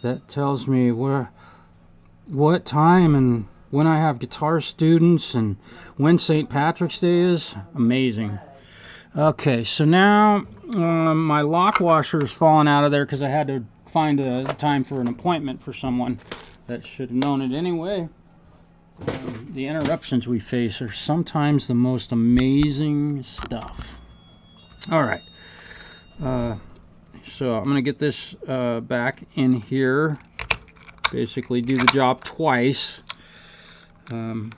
that tells me what time and when I have guitar students and when St. Patrick's Day is. Amazing. Okay, so now my lock washer is falling out of there because I had to find a time for an appointment for someone that should have known it anyway. The interruptions we face are sometimes the most amazing stuff. All right. So I'm going to get this back in here. Basically do the job twice. And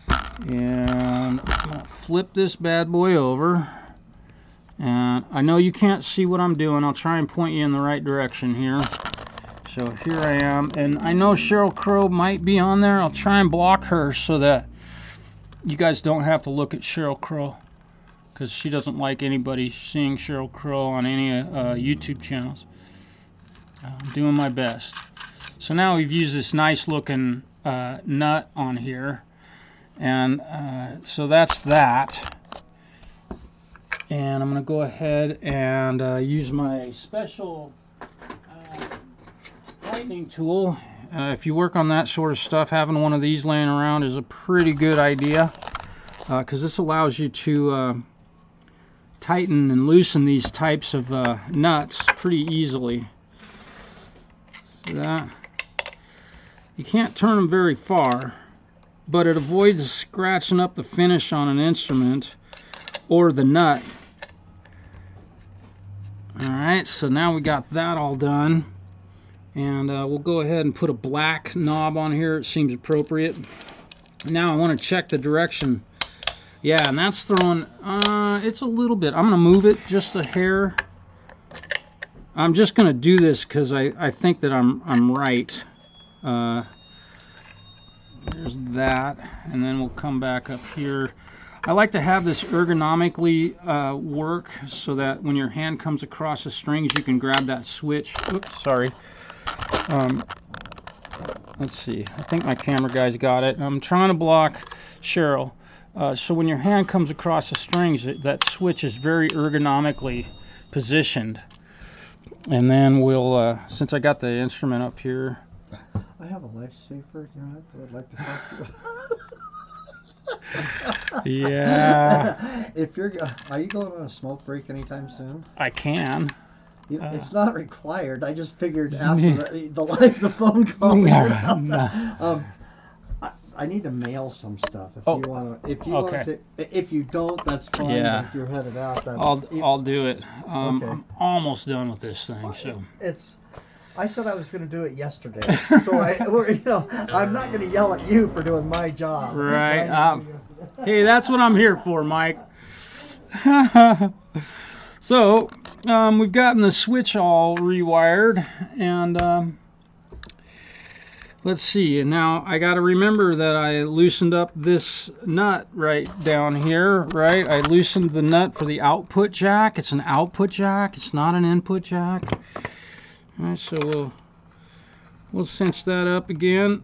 I'm going to flip this bad boy over. And I know you can't see what I'm doing. I'll try and point you in the right direction here. So here I am. And I know Sheryl Crow might be on there. I'll try and block her so that you guys don't have to look at Sheryl Crow, because she doesn't like anybody seeing Sheryl Crow on any YouTube channels. I'm doing my best. So now we've used this nice looking nut on here, and so that's that. And I'm going to go ahead and use my special tightening tool. If you work on that sort of stuff, having one of these laying around is a pretty good idea, because this allows you to tighten and loosen these types of nuts pretty easily. See that? You can't turn them very far, but it avoids scratching up the finish on an instrument or the nut. Alright, so now we got that all done. And we'll go ahead and put a black knob on here. It seems appropriate. Now I want to check the direction. Yeah, and that's throwing, it's a little bit. I'm going to move it just a hair. I'm just going to do this because I think that I'm right. There's that. And then we'll come back up here. I like to have this ergonomically work so that when your hand comes across the strings, you can grab that switch. Oops, sorry. Let's see. I think my camera guy's got it. I'm trying to block Sheryl. So when your hand comes across the strings, that switch is very ergonomically positioned. And then we'll, since I got the instrument up here. I have a LifeSaver unit that I'd like to talk to. Yeah. If you're, are you going on a smoke break anytime soon? I can. It's not required. I just figured after the phone call. I need to mail some stuff. If you want to, if you don't, that's fine. Yeah. But if you're headed out, that's I'll do it. Okay. I'm almost done with this thing. So I said I was going to do it yesterday, so I'm not going to yell at you for doing my job. Right. Hey, that's what I'm here for, Mike. So we've gotten the switch all rewired, and let's see. And now I got to remember that I loosened up this nut right down here. Right, I loosened the nut for the output jack. It's an output jack. It's not an input jack. All right, so we'll cinch that up again.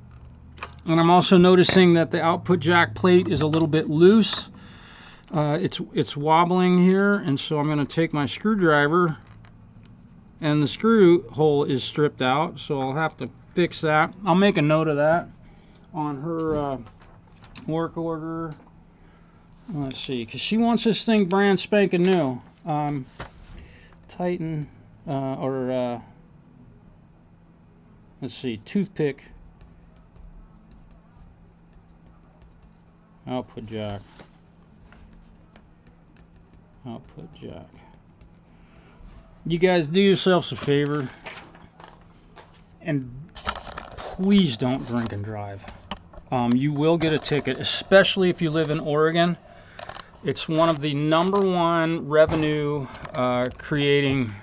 And I'm also noticing that the output jack plate is a little bit loose. It's wobbling here, and so I'm going to take my screwdriver, and the screw hole is stripped out, so I'll have to fix that. I'll make a note of that. on her work order. Let's see, because she wants this thing brand spanking new. Titan, let's see, toothpick. Output jack. Output jack. You guys do yourselves a favor and please don't drink and drive. You will get a ticket, especially if you live in Oregon. It's one of the #1 revenue creating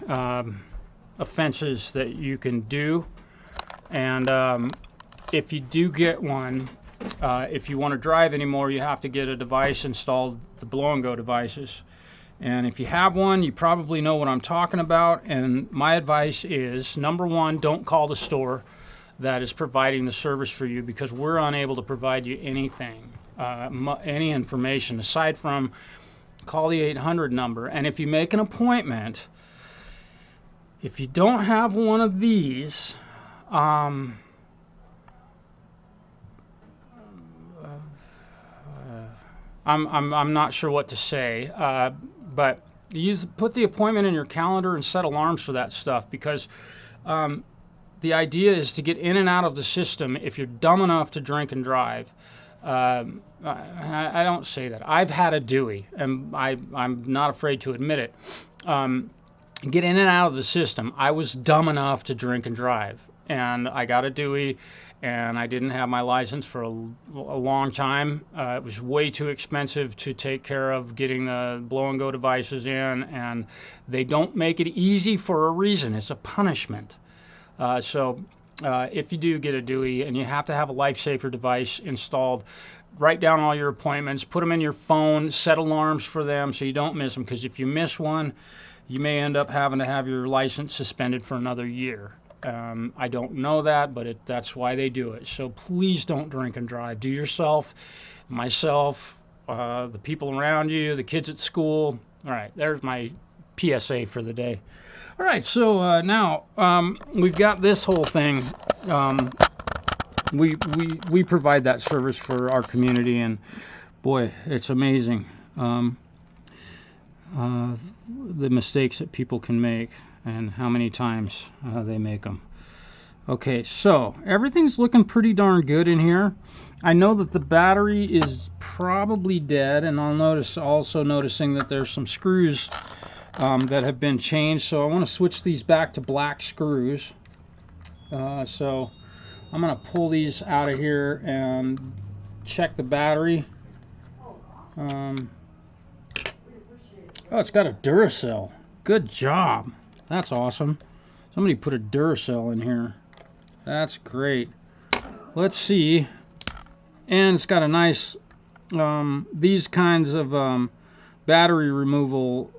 offenses that you can do. And if you do get one, if you want to drive anymore, you have to get a device installed, the blow and go devices. And if you have one, you probably know what I'm talking about. And my advice is, #1, don't call the store that is providing the service for you, because we're unable to provide you anything, any information aside from call the 800 number. And if you make an appointment, if you don't have one of these, I'm not sure what to say, but put the appointment in your calendar and set alarms for that stuff, because the idea is to get in and out of the system if you're dumb enough to drink and drive. I don't say that. I've had a Dewey, and I'm not afraid to admit it. Get in and out of the system. I was dumb enough to drink and drive, and I got a Dewey, and I didn't have my license for a long time. It was way too expensive to take care of getting the blow and go devices in, and they don't make it easy for a reason. It's a punishment. So if you do get a Dewey and you have to have a LifeSaver device installed, write down all your appointments, put them in your phone, set alarms for them so you don't miss them, because if you miss one, you may end up having to have your license suspended for another year. I don't know that, but that's why they do it. So please don't drink and drive. Do yourself, myself, the people around you, the kids at school. All right, there's my PSA for the day. All right, so now we've got this whole thing. We provide that service for our community, and boy, it's amazing the mistakes that people can make and how many times they make them. Okay, so everything's looking pretty darn good in here. I know that the battery is probably dead, and also noticing that there's some screws that have been changed, so I want to switch these back to black screws. So I'm going to pull these out of here and check the battery. Oh, it's got a Duracell. Good job. That's awesome. Somebody put a Duracell in here. That's great. Let's see. And it's got a nice, these kinds of battery removal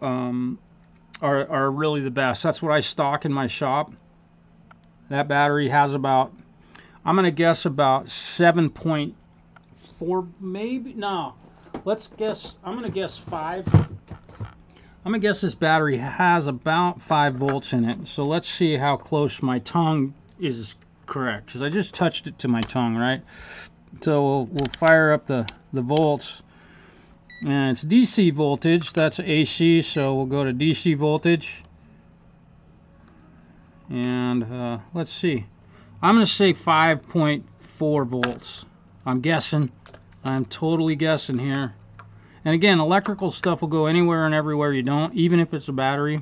are really the best. That's what I stock in my shop. That battery has about, I'm going to guess about 7.4, maybe, no. Let's guess, I'm going to guess 5. I'm going to guess this battery has about 5 volts in it. So let's see how close my tongue is correct, because I just touched it to my tongue, right? So we'll fire up the volts. And it's DC voltage, that's AC, so we'll go to DC voltage. And let's see. I'm going to say 5.4 volts. I'm guessing. I'm totally guessing here. And again, electrical stuff will go anywhere and everywhere you don't, even if it's a battery.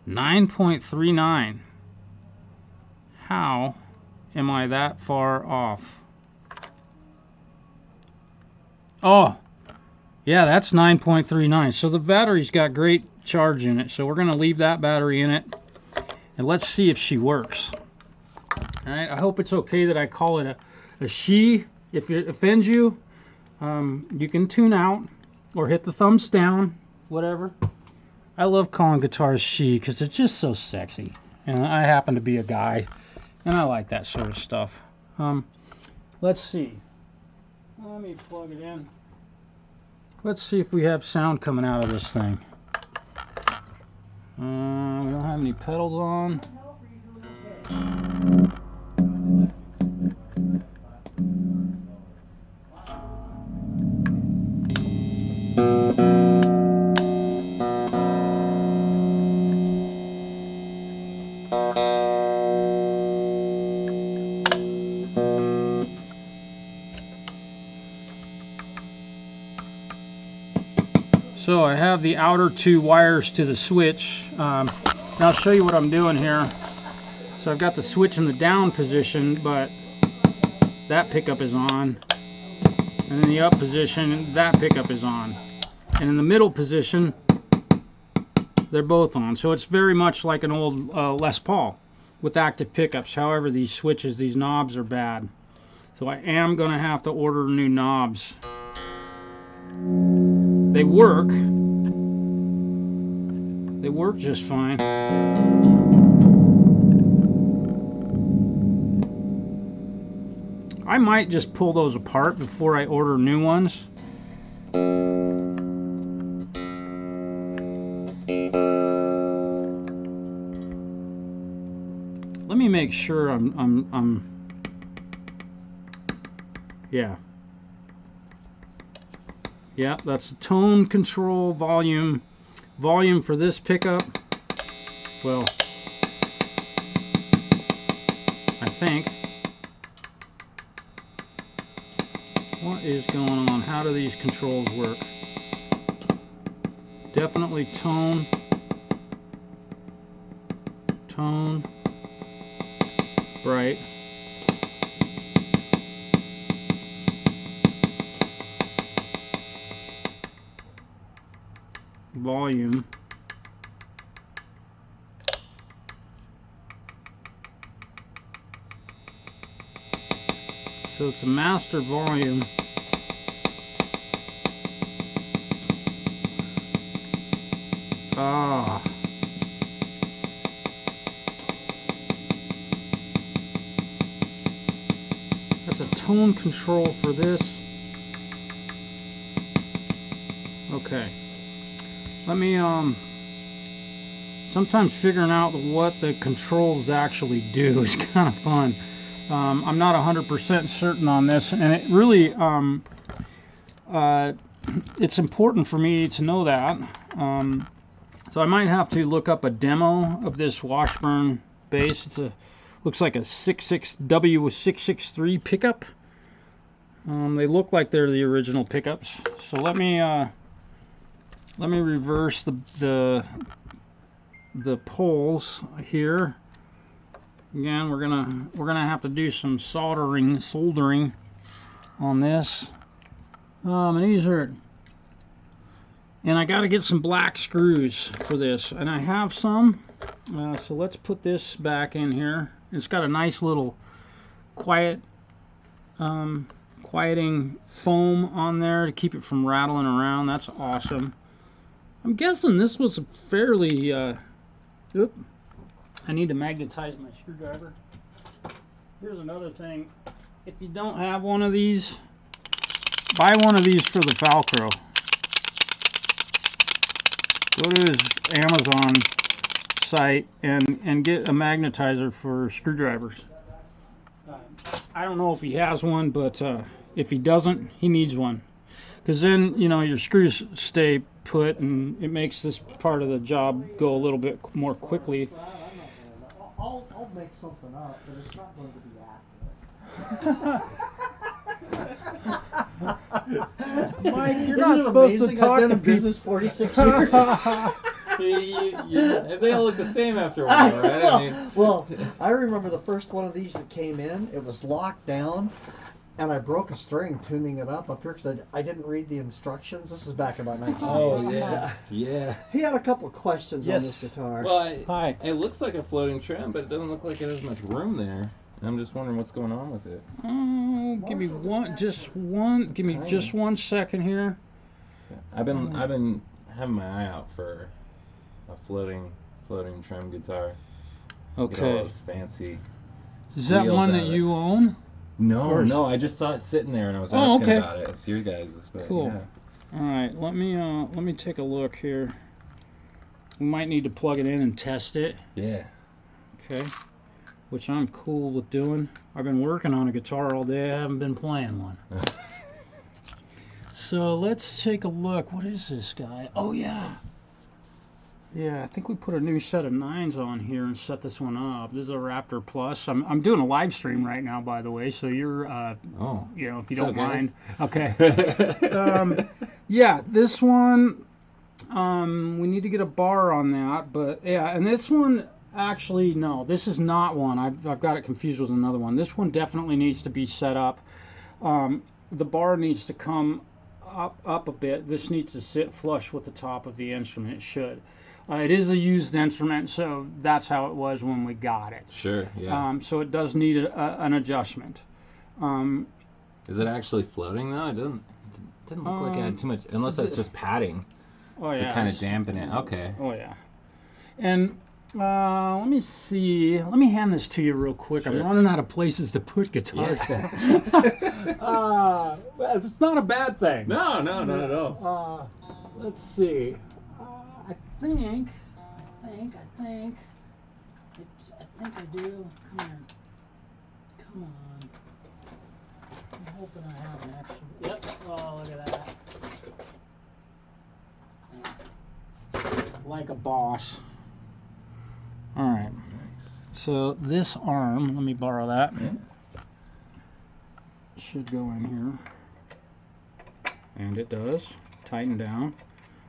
9.39. How am I that far off? Oh, yeah, that's 9.39. So the battery's got great charge in it. So we're going to leave that battery in it. And let's see if she works. All right, I hope it's okay that I call it a she. If it offends you, you can tune out or hit the thumbs down, whatever. I love calling guitars she because it's just so sexy. And I happen to be a guy, and I like that sort of stuff. Let's see. Let me plug it in. Let's see if we have sound coming out of this thing. We don't have any pedals on. So I have the outer two wires to the switch. Now I'll show you what I'm doing here. So I've got the switch in the down position, but that pickup is on. And in the up position, that pickup is on. And in the middle position, they're both on. So it's very much like an old Les Paul with active pickups. However, these switches, these knobs are bad. So I am going to have to order new knobs. They work. They work just fine. I might just pull those apart before I order new ones. Let me make sure I'm yeah. Yeah, that's a tone control volume. Volume for this pickup. Well, I think. What is going on? How do these controls work? Definitely tone. Tone. Bright. Volume. So it's a master volume. Ah. That's a tone control for this. Okay. Let me, sometimes figuring out what the controls actually do is kind of fun. I'm not 100% certain on this, and it really, it's important for me to know that. So I might have to look up a demo of this Washburn bass. It's looks like a 66W663 pickup. They look like they're the original pickups. So let me reverse the poles here. Again, we're gonna have to do some soldering on this. And these are, and I got to get some black screws for this, and I have some. So let's put this back in here. It's got a nice little quieting foam on there to keep it from rattling around. That's awesome. I'm guessing this was a fairly, oop, I need to magnetize my screwdriver. Here's another thing. If you don't have one of these, buy one of these for the Velcro. Go to his Amazon site and get a magnetizer for screwdrivers. I don't know if he has one, but if he doesn't, he needs one. Because then, you know, your screws stay put and it makes this part of the job go a little bit more quickly. I'll make something up, but it's not going to be accurate. Mike, you're Isn't not it supposed to amazing? talk I've been to in business 46 years. They all look the same after a while, right? Well, I remember the first one of these that came in. It was locked down, and I broke a string tuning it up here because I didn't read the instructions. This is back about 1980. Oh yeah, yeah. He had a couple of questions Yes. on this guitar. Well, Hi. it looks like a floating trim, but it doesn't look like it has much room there. And I'm just wondering what's going on with it. Oh, give me just one second here. I've been having my eye out for a floating trim guitar. Get all Okay. those fancy. Is that squeals one out that of it. you own? No, I just saw it sitting there and I was Oh, asking okay. about it. It's your guys'. But Cool. Yeah. All right, let me take a look here. We might need to plug it in and test it. Yeah. Okay. Which I'm cool with doing. I've been working on a guitar all day. I haven't been playing one. So let's take a look. What is this guy? Oh yeah. Yeah, I think we put a new set of 9s on here and set this one up. This is a Raptor Plus. I'm doing a live stream right now, by the way, so you're, Oh. you know, if you So, don't mind. guys. Okay. Yeah, this one, we need to get a bar on that, but yeah, and this one, actually, no, this is not one. I've got it confused with another one. This one definitely needs to be set up. The bar needs to come up a bit. This needs to sit flush with the top of the instrument. It should. It is a used instrument, so that's how it was when we got it. Sure, yeah. So it does need an adjustment. Is it actually floating though? It didn't look like it had too much, unless that's just padding Oh to yeah. kind of dampen it. Okay. Oh yeah. And let me see. Let me hand this to you real quick. I'm Sure. running out of places to put guitars Yeah. down. It's not a bad thing. No, not at all. Let's see. I think I do. Come here. Come on. I'm hoping I have an extra. Yep. Oh, look at that. Like a boss. All right. Nice. So this arm, let me borrow that. Yeah. Should go in here. And it does. Tighten down.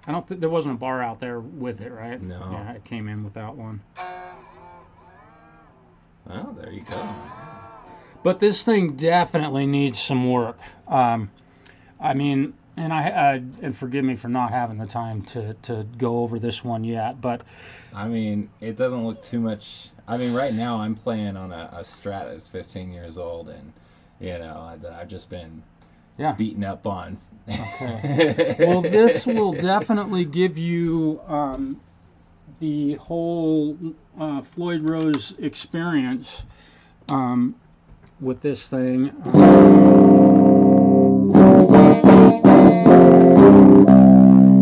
I don't think there wasn't a bar out there with it, right? No. Yeah, it came in without one. Oh, there you go. But this thing definitely needs some work. I mean, and and forgive me for not having the time to go over this one yet, but I mean, it doesn't look too much. I mean, right now I'm playing on a Strat that's 15 years old, and you know that I've just been beaten up on. Okay. Well, this will definitely give you the whole Floyd Rose experience with this thing.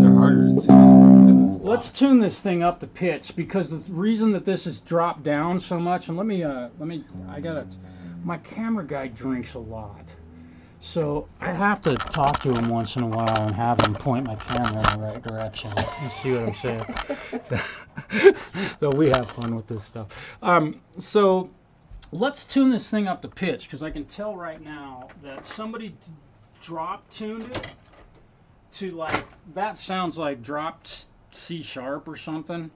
They're harder to tune because it's Let's tune this thing up to pitch, because the reason that this is dropped down so much, and my camera guy drinks a lot. So I have to talk to him once in a while and have him point my camera in the right direction. You see what I'm saying? Though we have fun with this stuff. So let's tune this thing up to pitch, because I can tell right now that somebody drop tuned it to, like, that sounds like dropped C sharp or something.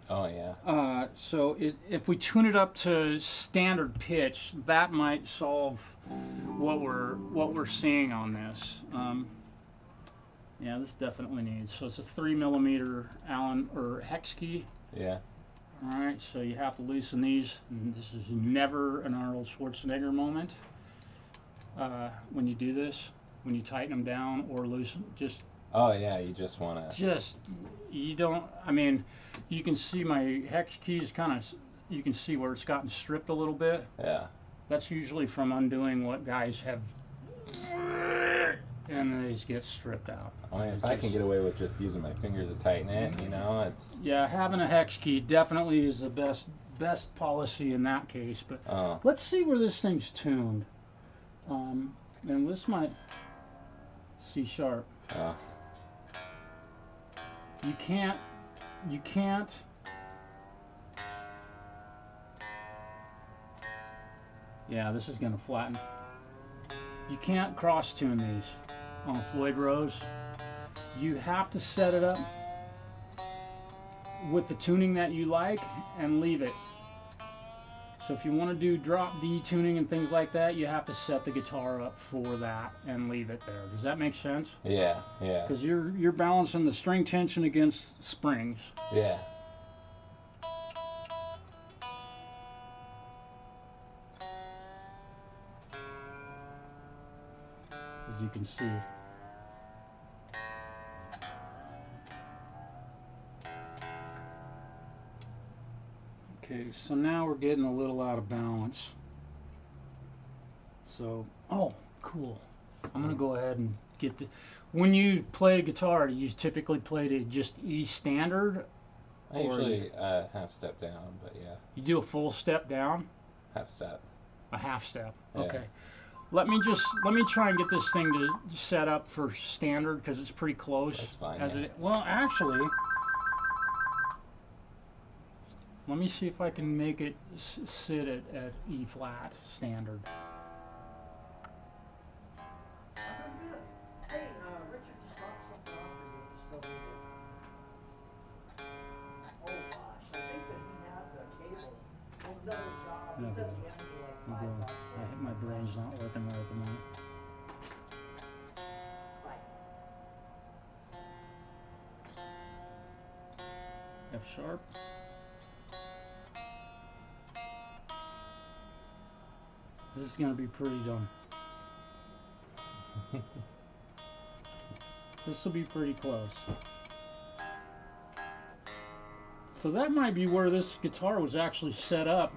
Oh yeah. So if we tune it up to standard pitch, that might solve what we're seeing on this. Yeah, this definitely needs. So it's a 3mm Allen or hex key. Yeah. All right, so you have to loosen these. And this is never an Arnold Schwarzenegger moment. When you do this, when you tighten them down or loosen, just Oh yeah, you just want to. you don't. I mean, you can see my hex keys kind of. You can see where it's gotten stripped a little bit. Yeah. That's usually from undoing what guys have, and they just get stripped out. I mean, if I can get away with just using my fingers to tighten it, you know, it's. Yeah, having a hex key definitely is the best policy in that case. But let's see where this thing's tuned. And this might C sharp. You can't. Yeah, this is going to flatten. You can't cross tune these on Floyd Rose. You have to set it up with the tuning that you like and leave it. So if you want to do drop D tuning and things like that, you have to set the guitar up for that and leave it there. Does that make sense? Yeah, yeah. Because you're balancing the string tension against springs. Yeah. As you can see. Okay, so now we're getting a little out of balance. So, oh, cool. I'm gonna go ahead and get the. When you play guitar, do you typically play to just E standard? I usually half step down, but yeah, You do a full step down, half step. a half step. Yeah. Okay. Let me try and get this thing to set up for standard because it's pretty close. That's fine, As yeah. it. Well, actually, Let me see if I can make it sit at E flat standard. I'm good. Hey, Richard just dropped something off for you if you still need it. Oh gosh, I think that he had the cable from another job. He No, said no. the ends are like I'm $5. going. My brain's not working right at the moment. Bye. F sharp. This is going to be pretty dumb. This will be pretty close. So that might be where this guitar was actually set up.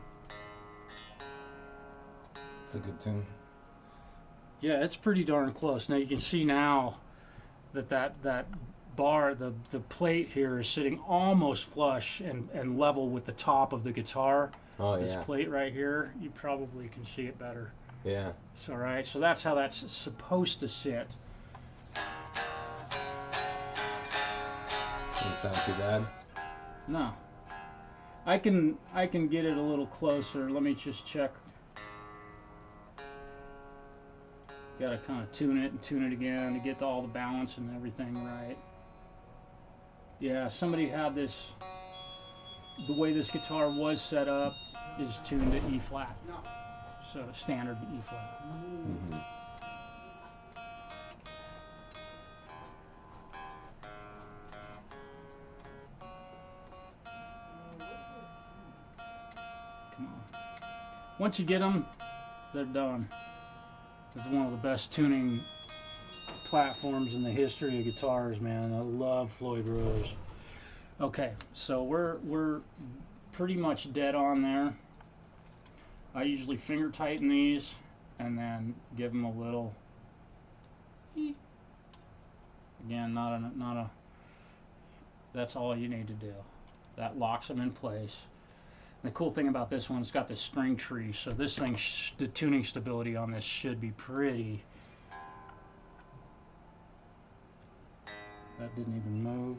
It's a good tune. Yeah, it's pretty darn close. Now you can see now that bar, the plate here is sitting almost flush and level with the top of the guitar. Oh This yeah. plate right here, you probably can see it better. Yeah. So, right, so that's how that's supposed to sit. Doesn't sound too bad. No, I can get it a little closer. Let me just check. Got to kind of tune it and tune it again to get all the balance and everything right. Yeah, somebody had this. The way this guitar was set up is tuned to E flat. So standard E flat. Mm-hmm. Come on. Once you get them, they're done. It's one of the best tuning platforms in the history of guitars, man. I love Floyd Rose. Okay, so we're pretty much dead on there. I usually finger tighten these and then give them a little. Again, not a. That's all you need to do. That locks them in place. The cool thing about this one, it's got this string tree, so this thing, the tuning stability on this should be pretty. That didn't even move.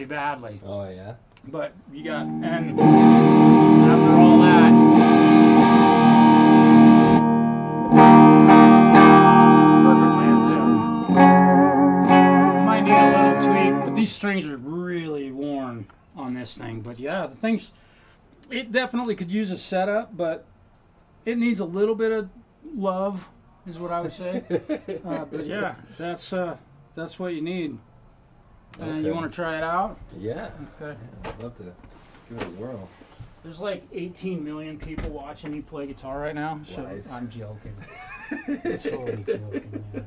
Badly. Oh yeah. But you got, and after all that, perfectly in tune. Might need a little tweak, but these strings are really worn on this thing. But yeah, the thing's, it definitely could use a setup, but it needs a little bit of love, is what I would say. But yeah, that's what you need. Okay. You want to try it out? Yeah. Okay. Yeah, I'd love to give it a whirl. There's like 18 million people watching me play guitar right now. So Lies. I'm joking. Totally joking, yeah.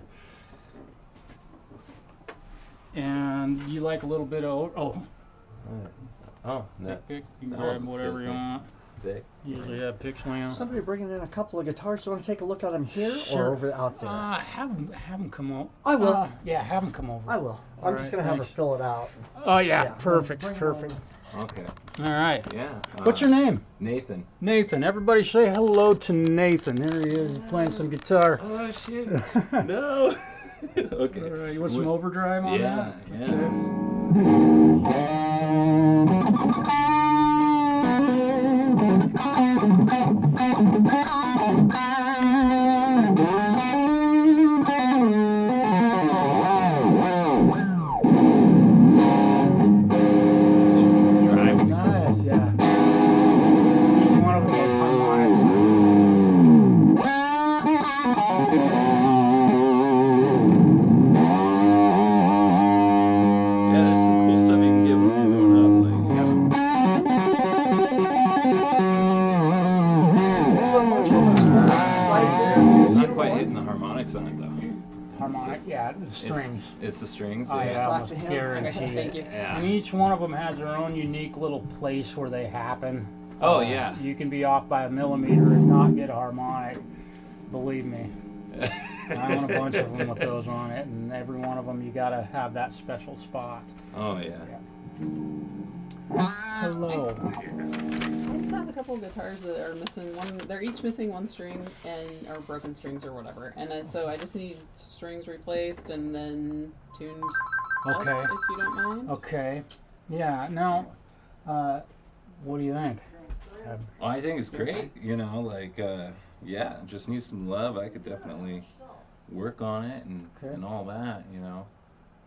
And you like a little bit of Oh, no. pick. You can Oh, grab it's whatever you nice. want. Thick. Usually have picks laying out. Somebody bringing in a couple of guitars. Do you want to take a look at them here Sure. or over out there? Have them come over. I will. Yeah, have them come over. I will. All I'm just right, going to have her thanks. fill it out. Oh yeah, Yeah, perfect, bring 'em perfect. Okay. All right. Yeah. What's your name? Nathan. Nathan. Everybody say hello to Nathan. There he is playing some guitar. Oh shit. No. Okay. All right, you want some overdrive on Yeah. that? Yeah. Overdrive. Nice, yeah. Each one of them has harmonics. Yeah, there's some cool stuff you can get with harmonics on it though? Harmonic, yeah, the strings. It's the strings. I Yeah. almost Talk to him. guarantee Okay, thank it. you. Yeah. And each one of them has their own unique little place where they happen. Oh, yeah. You can be off by a millimeter and not get a harmonic. Believe me. I own a bunch of them with those on it, and every one of them you gotta have that special spot. Oh yeah. Hello. I just have a couple of guitars that are missing one. They're each missing one string and or broken strings or whatever. And so I just need strings replaced and then tuned Okay. up, if you don't mind. Okay. Yeah. Now, what do you think? Well, I think it's great. You know, like yeah, just need some love. I could definitely work on it and all that. You know.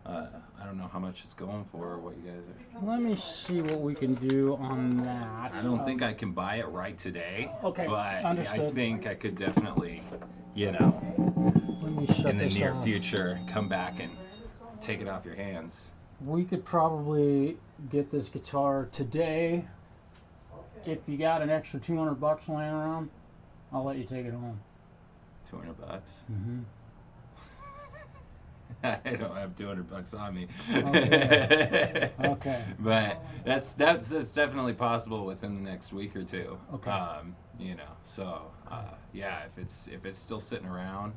I don't know how much it's going for or what you guys are. Let me see what we can do on that. I don't think I can buy it right today. Okay, But understood. I think I could definitely, you know, Let me shut in the this near off. future, come back and take it off your hands. We could probably get this guitar today. If you got an extra $200 laying around, I'll let you take it home. $200. Mm-hmm. I don't have $200 on me. Okay. Okay. But that's definitely possible within the next week or two. Okay. You know, so yeah, if it's still sitting around.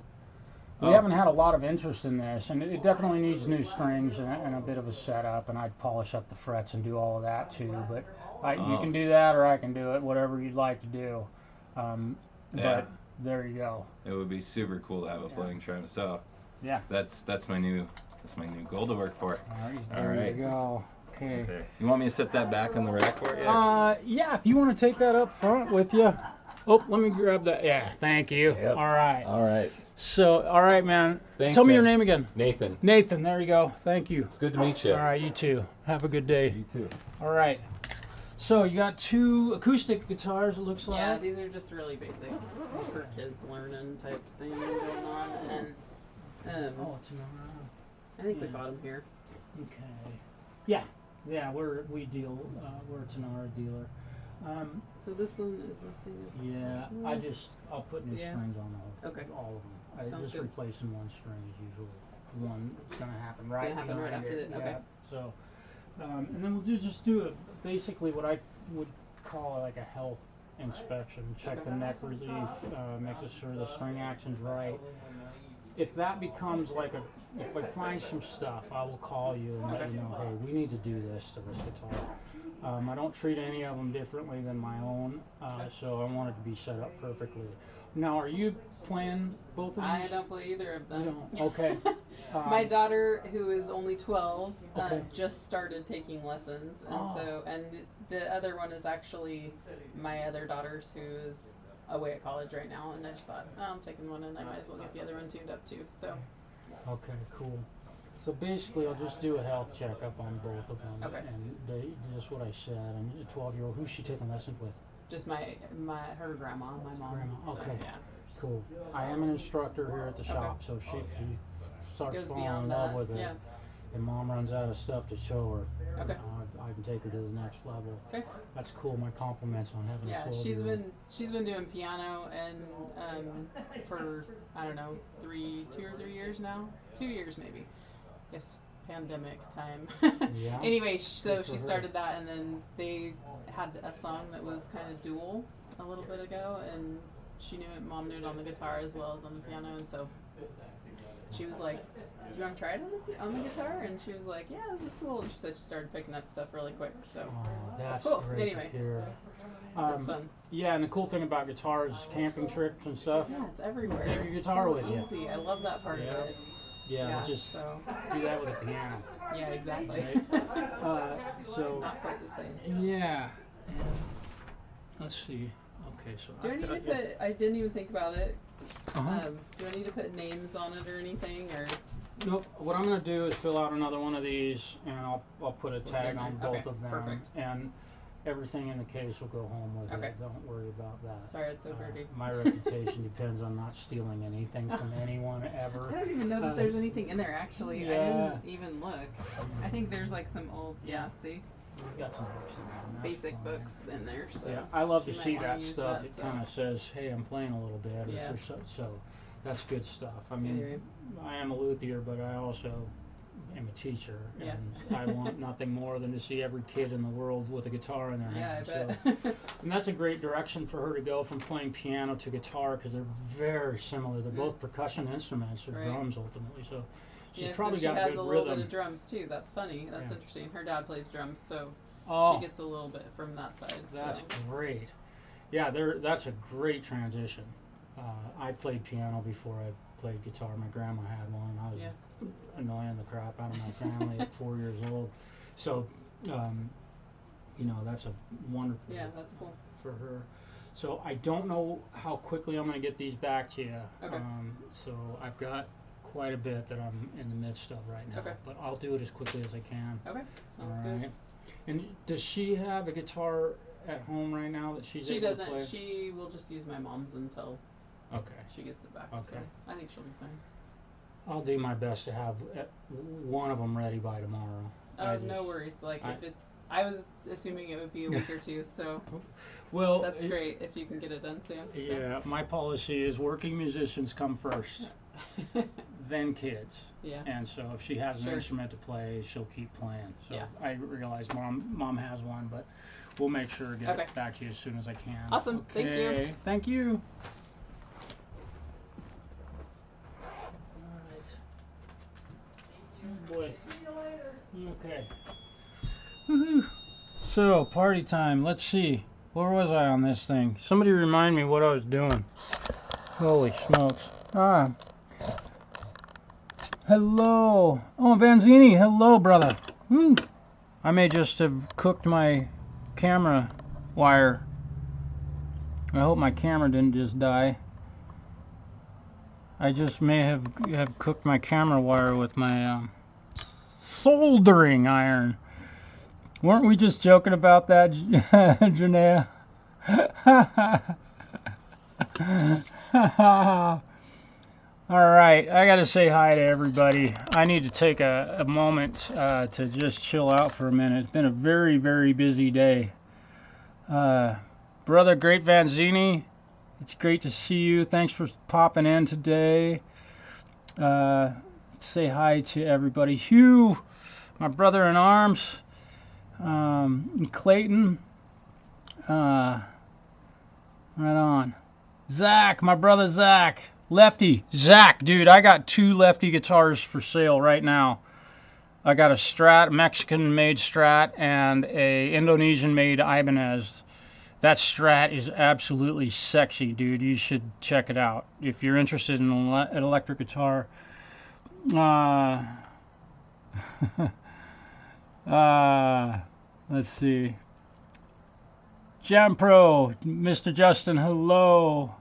We haven't had a lot of interest in this, and it definitely needs new strings and a bit of a setup, and I'd polish up the frets and do all of that too. But you can do that, or I can do it, whatever you'd like to do. Yeah. But there you go. It would be super cool to have a floating trim. So Yeah. that's my new goal to work for. There All right. you go. Okay. Okay. You want me to set that back on the rack for you? Yeah, if you want to take that up front with you. Oh, let me grab that. Yeah, thank you. Yep. All right. All right. So, all right, man. Thanks, Tell me your man. name again. Nathan. Nathan, there you go. Thank you. It's good to meet you. All right, you too. Have a good day. You too. All right. So, you got two acoustic guitars, it looks like. Yeah, these are just really basic for kids learning type thing going on. And Oh, it's not. I think we Yeah. bought them here. Okay. Yeah. Yeah, we're a Tenara dealer. So this one is missing. Yeah, I'll put new Yeah. strings on Okay. all of them. I Sounds just good. replacing one string as usual. One is gonna happen gonna right happen right behind after it. the- okay. Yeah. So, and then we'll just do basically what I would call like a health inspection. Check Okay. the neck relief, making sure the string action's right. If that becomes like if I find some stuff, I will call you and let you know, hey, we need to do this to this guitar. I don't treat any of them differently than my own, so I want it to be set up perfectly. Now, are you playing both of these? I don't play either of them. You don't? Okay. My daughter, who is only 12, Okay. just started taking lessons, and Oh. and the other one is actually my other daughter's, who's away at college right now. And I just thought, oh, I'm taking one, and I might as well get the other one tuned up too. So Okay, cool. So basically, I'll just do a health checkup on both of them, Okay. and just what I said. And a 12-year-old, who's she taking lessons with? just her grandma, my mom. Grandma, So, okay. yeah. Cool. I am an instructor here at the shop, so she starts Goes falling in beyond love that. with it. Yeah. And mom runs out of stuff to show her. Okay. I can take her to the next level. Okay. That's cool. My compliments on having Yeah, a 12 she's been doing piano and for I don't know 2 or 3 years now, 2 years maybe. Yes, pandemic time. Yeah. Anyway, so Good for she her. started that, and then they had a song that was kind of dual a little bit ago, and she knew it. Mom knew it on the guitar as well as on the piano, and so she was like, "Do you want to try it on the guitar?" And she was like, "Yeah, this is cool." And she said she started picking up stuff really quick. So Oh, that's cool. great Anyway. to hear. that's fun. Yeah, and the cool thing about guitars, camping trips and stuff. Yeah, it's everywhere. Take your It's guitar so with you. easy. I love that part Yeah. of it. Yeah, just so do that with a piano. yeah, exactly. Right. So Not quite the same. yeah. Let's see. Okay, so Do I need to put? I didn't even think about it. Uh-huh. Do I need to put names on it or anything, or Nope. What I'm gonna do is fill out another one of these, and I'll put a Slip tag in on there. both Okay, of them, perfect. and everything in the case will go home with Okay. it. Don't worry about that. sorry, it's so dirty. My reputation depends on not stealing anything from anyone I ever. don't even know that there's anything in there. Actually, I Yeah. didn't even look. I think there's like some old, see, We've got some books in there. and that's basic fine. books in there. So Yeah, I love she to might see wanna that use stuff. that, It so. kind of says, "Hey, I'm playing a little bit," or Yeah. so. That's good stuff. I mean, I am a luthier, but I also am a teacher, Yeah. and I want nothing more than to see every kid in the world with a guitar in their Yeah, hand. I bet. So, and that's a great direction for her to go from playing piano to guitar, because they're very similar. They're both percussion instruments, or Right. drums ultimately. So she's Yeah, probably so she got has good a little rhythm. bit of drums too. That's funny. That's Yeah. interesting. Her dad plays drums, so Oh, she gets a little bit from that side. that's so. great. Yeah, that's a great transition. I played piano before I played guitar. My grandma had one. I was Yeah. annoying the crap out of my family at 4 years old. So, that's a wonderful Yeah, that's cool. for her. So I don't know how quickly I'm going to get these back to you. Okay. So I've got quite a bit that I'm in the midst of right now. Okay. But I'll do it as quickly as I can. Okay, sounds All good. right. And does she have a guitar at home right now that she's She able to doesn't. play? She will just use my mom's until Okay. she gets it back. Okay. So I think she'll be fine. I'll do my best to have one of them ready by tomorrow. No worries. Like I- if it's, I was assuming it would be a week or two, so Well, that's great if you can get it done soon. So. Yeah, my policy is working musicians come first, then kids. Yeah. And so if she has an Sure. instrument to play, she'll keep playing. So Yeah. I realize mom has one, but we'll make sure to get Okay. it back to you as soon as I can. Awesome. Thank you. Okay, thank you. All right. Boy. See you later. Okay. Woohoo. So, party time. Let's see. Where was I on this thing? Somebody remind me what I was doing. Holy smokes. Hello. Oh, Vanzini. Hello, brother. Woo. I may just have cooked my camera wire. I hope my camera didn't just die. I just may have cooked my camera wire with my soldering iron. Weren't we just joking about that, Janaea? All right, I got to say hi to everybody. I need to take a moment to just chill out for a minute. It's been a very, very busy day. Brother Great Vanzini, it's great to see you. Thanks for popping in today. Say hi to everybody. Hugh, my brother in arms. Clayton. Right on. Zach, my brother Zach. Lefty. Zach, dude, I got 2 lefty guitars for sale right now. I got a Strat, Mexican-made Strat, and a Indonesian-made Ibanez. That Strat is absolutely sexy, dude. You should check it out if you're interested in an electric guitar. Let's see. Jam Pro, Mr. Justin, hello.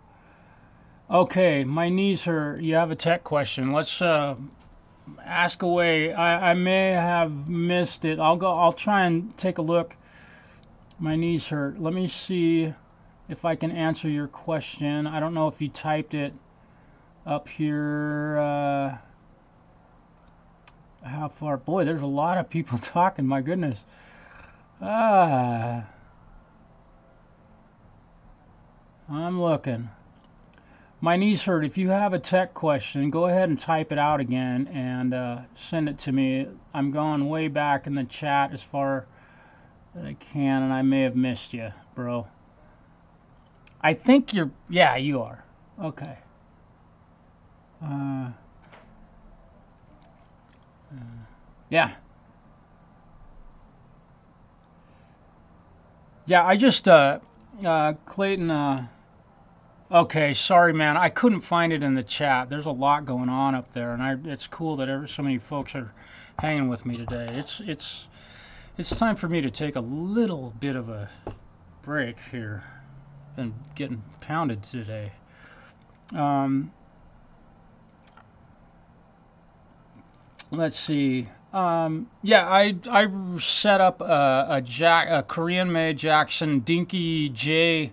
Okay, my knees hurt. You have a tech question. Let's ask away. I may have missed it. I'll try and take a look. My knees hurt. Let me see if I can answer your question. I don't know if you typed it up here. How far? Boy, there's a lot of people talking. My goodness. I'm looking. My knees hurt. If you have a tech question, go ahead and type it out again and send it to me. I'm going way back in the chat as far as I can, and I may have missed you, bro. I think you're... Yeah, you are. Okay. Yeah. Yeah, I just... Clayton... Okay, sorry, man. I couldn't find it in the chat. There's a lot going on up there, and it's cool that so many folks are hanging with me today. It's time for me to take a little bit of a break here. Been getting pounded today. Let's see. Yeah, I set up a Korean-made Jackson Dinky J.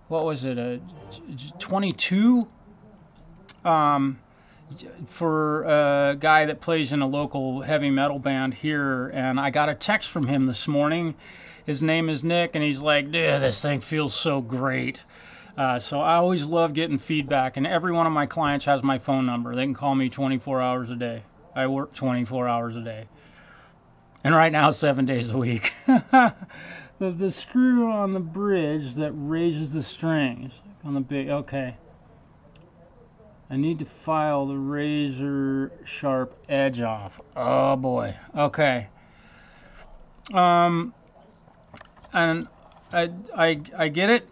What was it? A 22. For a guy that plays in a local heavy metal band here, and I got a text from him this morning. His name is Nick, and he's like, "Dude, this thing feels so great." So I always love getting feedback, and every one of my clients has my phone number. They can call me 24 hours a day. I work 24 hours a day. And right now, 7 days a week. the screw on the bridge that raises the strings on the big, okay. I need to file the razor sharp edge off. Oh boy. Okay. And I get it.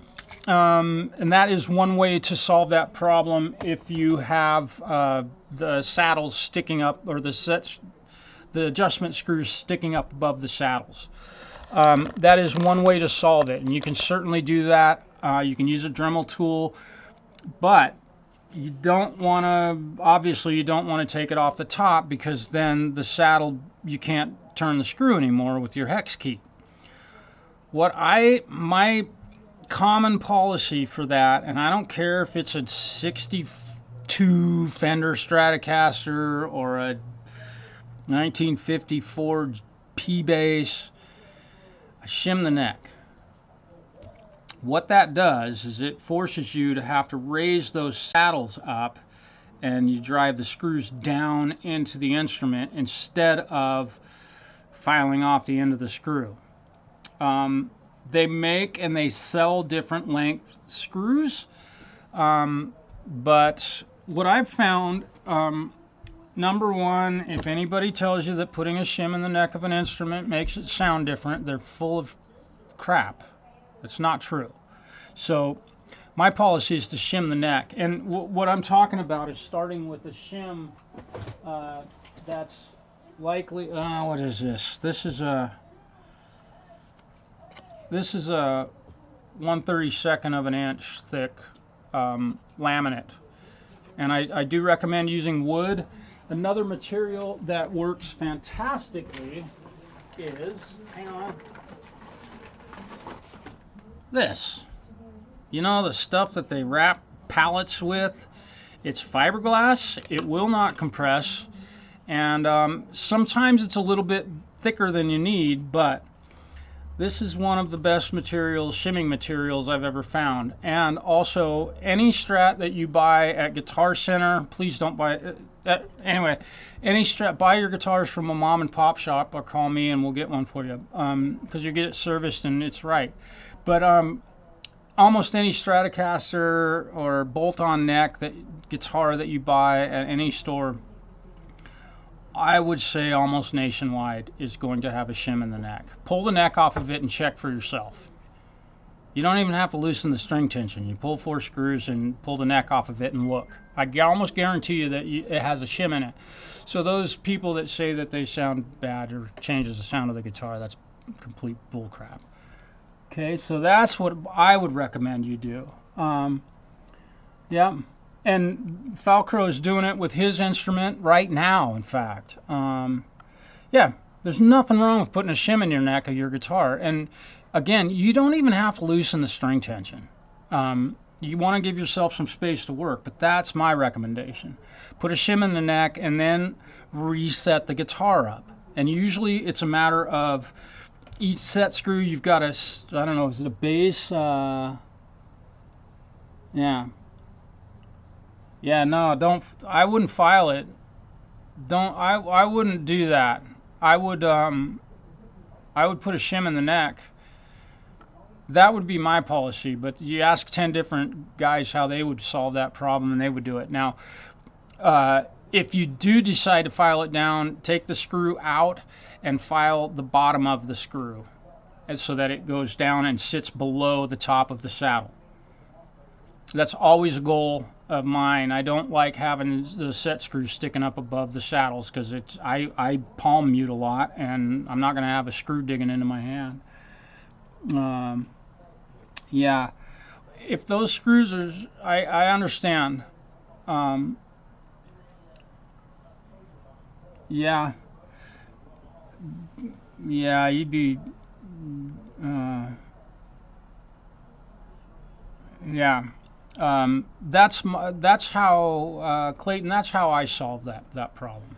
And that is one way to solve that problem if you have the saddles sticking up, or the adjustment screws sticking up above the saddles. That is one way to solve it, and you can certainly do that. You can use a Dremel tool, but you don't want to, obviously you don't want to take it off the top, because then the saddle, you can't turn the screw anymore with your hex key. My common policy for that, and I don't care if it's a 62 Fender Stratocaster or a 1954 P-Bass, I shim the neck. What that does is it forces you to have to raise those saddles up, and you drive the screws down into the instrument instead of filing off the end of the screw. They make and they sell different length screws, but what I've found, number one, if anybody tells you that putting a shim in the neck of an instrument makes it sound different, they're full of crap. It's not true. So my policy is to shim the neck, and what I'm talking about is starting with a shim that's likely, what is this? This is a 1/32 of an inch thick laminate, and I do recommend using wood. Another material that works fantastically is, hang on, this. You know, the stuff that they wrap pallets with? It's fiberglass. It will not compress, and sometimes it's a little bit thicker than you need, but this is one of the best materials, shimming materials I've ever found. And also, any Strat that you buy at Guitar Center, please don't buy it. Anyway, any Strat, buy your guitars from a mom and pop shop, or call me and we'll get one for you, because you get it serviced and it's right. But almost any Stratocaster or bolt-on neck guitar that you buy at any store, I would say almost nationwide, is going to have a shim in the neck. Pull the neck off of it and check for yourself. You don't even have to loosen the string tension. You pull 4 screws and pull the neck off of it and look. I almost guarantee you that it has a shim in it. So those people that say that they sound bad or changes the sound of the guitar, that's complete bullcrap. Okay, so that's what I would recommend you do. Yeah. And Falcrow's doing it with his instrument right now, in fact. Yeah, there's nothing wrong with putting a shim in your neck of your guitar. And again, you don't even have to loosen the string tension. You want to give yourself some space to work, but that's my recommendation. Put a shim in the neck and then reset the guitar up. And usually it's a matter of each set screw, you've got a, I don't know, is it a bass? Yeah. Yeah, no, don't. I wouldn't file it. Don't. I wouldn't do that. I would put a shim in the neck. That would be my policy. But you ask 10 different guys how they would solve that problem, and they would do it. Now, if you do decide to file it down, take the screw out and file the bottom of the screw, and so that it goes down and sits below the top of the saddle. That's always a goal of mine. I don't like having the set screws sticking up above the saddles, because I palm mute a lot, and I'm not going to have a screw digging into my hand. Yeah, if those screws are, I understand. Yeah, you'd be, yeah. That's how, Clayton, that's how I solve that problem.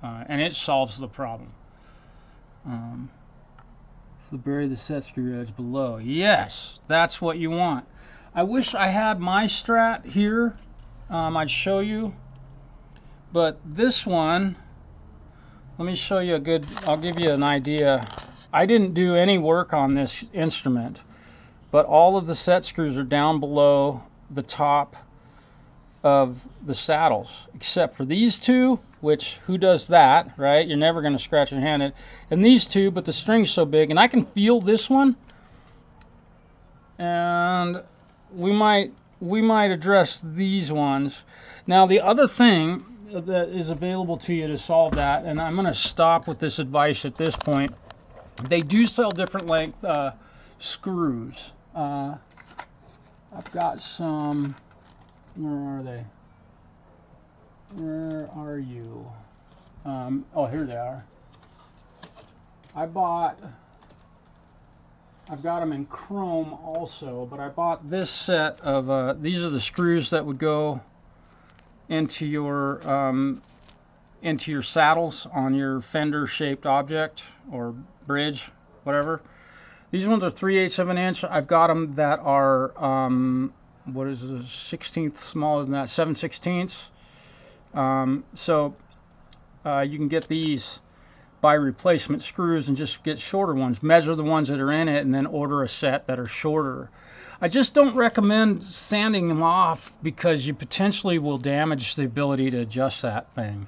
And it solves the problem. So bury the set screw edge below. Yes, that's what you want. I wish I had my Strat here. I'd show you. But this one, let me show you a good, I'll give you an idea. I didn't do any work on this instrument, but all of the set screws are down below the top of the saddles, except for these two, which who does that, right? You're never going to scratch your hand at. And these two, but the string's so big, and I can feel this one. And we might address these ones. Now the other thing that is available to you to solve that, and I'm going to stop with this advice at this point. They do sell different length screws. I've got some. Where are they? Where are you? Oh, here they are. I've got them in chrome also, but I bought this set of, these are the screws that would go into your saddles on your fender shaped object or bridge, whatever. These ones are 3/8 of an inch. I've got them that are, what is it, 1/16 smaller than that, 7/16. So you can get these by replacement screws and just get shorter ones. Measure the ones that are in it and then order a set that are shorter. I just don't recommend sanding them off because you potentially will damage the ability to adjust that thing.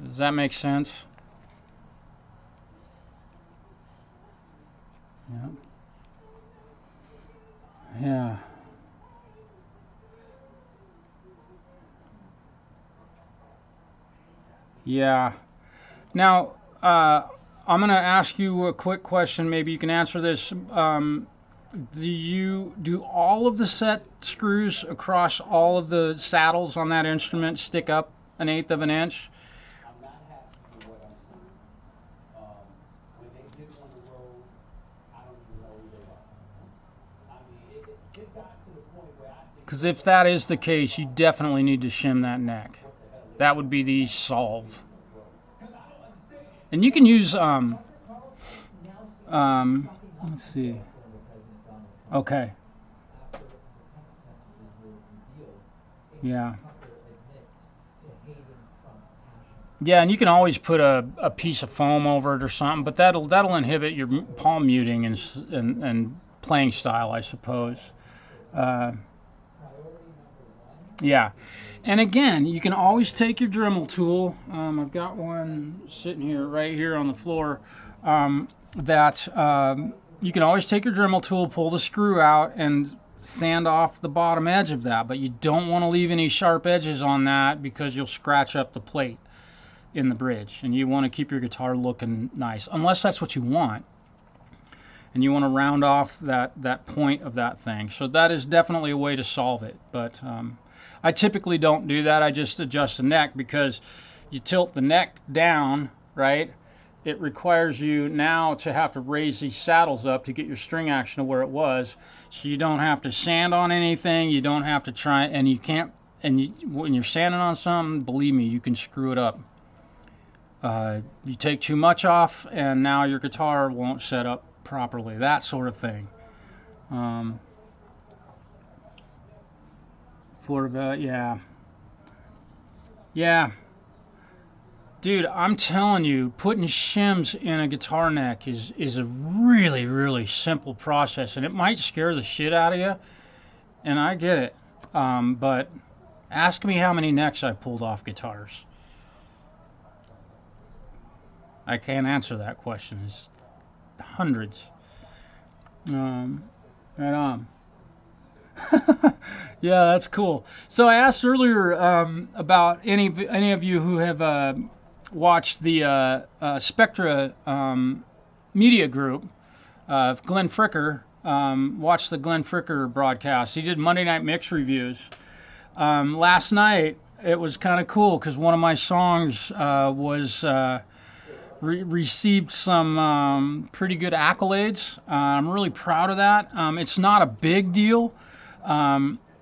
Does that make sense? Yeah. Yeah. Yeah. Now, I'm going to ask you a quick question. Maybe you can answer this. Do all of the set screws across all of the saddles on that instrument stick up 1/8 of an inch? I'm not happy with what I'm seeing. When they get on the road, I don't even know who they are. I mean, it got to the point where I think. Because if that is the case, you definitely need to shim that neck. That would be the solve. And you can use, let's see. Okay. Yeah. Yeah, and you can always put a piece of foam over it or something, but that'll inhibit your palm muting and playing style, I suppose. Yeah. And again, you can always take your Dremel tool. I've got one sitting here, right here on the floor. You can always take your Dremel tool, pull the screw out, and sand off the bottom edge of that. But you don't want to leave any sharp edges on that because you'll scratch up the plate in the bridge. And you want to keep your guitar looking nice, unless that's what you want. And you want to round off that point of that thing. So that is definitely a way to solve it. But I typically don't do that. I just adjust the neck because you tilt the neck down, right? It requires you now to have to raise these saddles up to get your string action to where it was. So you don't have to sand on anything. You don't have to try, and you can't, when you're sanding on something, believe me, you can screw it up. You take too much off and now your guitar won't set up properly, that sort of thing. Yeah. Dude, I'm telling you, putting shims in a guitar neck is a really, really simple process, and it might scare the shit out of you, and I get it. But ask me how many necks I pulled off guitars. I can't answer that question. It's hundreds. Right on. Yeah, that's cool. So I asked earlier about any of you who have watched the Spectra media group. Glenn Fricker watched the Glenn Fricker broadcast. He did Monday Night Mix reviews. Last night it was kind of cool because one of my songs received some pretty good accolades. I'm really proud of that. It's not a big deal.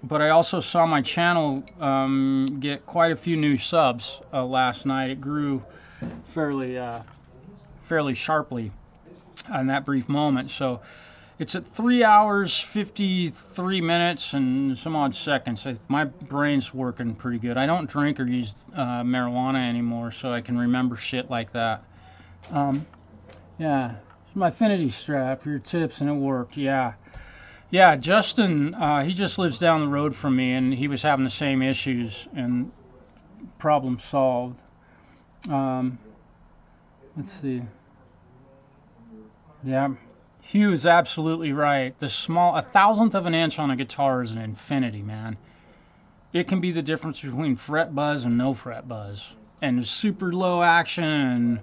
But I also saw my channel get quite a few new subs last night. It grew fairly sharply in that brief moment. So It's at 3 hours, 53 minutes, and some odd seconds. My brain's working pretty good. I don't drink or use marijuana anymore, so I can remember shit like that. Yeah, it's my affinity strap for your tips, and it worked. Yeah. Yeah, Justin, he just lives down the road from me, and he was having the same issues, and problem solved. Let's see. Yeah, Hugh is absolutely right. A 1,000th of an inch on a guitar is an infinity, man. It can be the difference between fret buzz and no fret buzz, and super low action and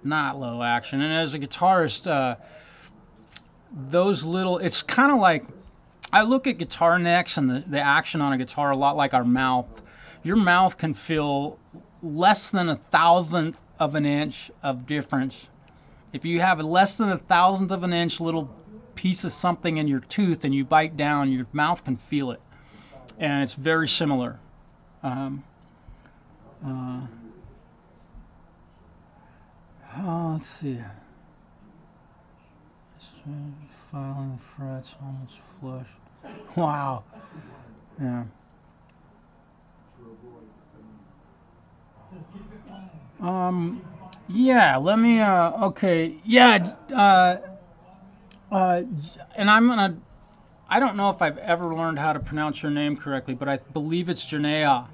not low action. And as a guitarist, those little, it's kind of like, I look at guitar necks and the action on a guitar a lot like our mouth. Your mouth can feel less than 1,000th of an inch of difference. If you have a less than 1,000th of an inch little piece of something in your tooth and you bite down, your mouth can feel it. And it's very similar. Let's see. Filing frets almost flush. Wow. Yeah. Yeah, let me, okay. Yeah, and I don't know if I've ever learned how to pronounce your name correctly, but I believe it's Janaea.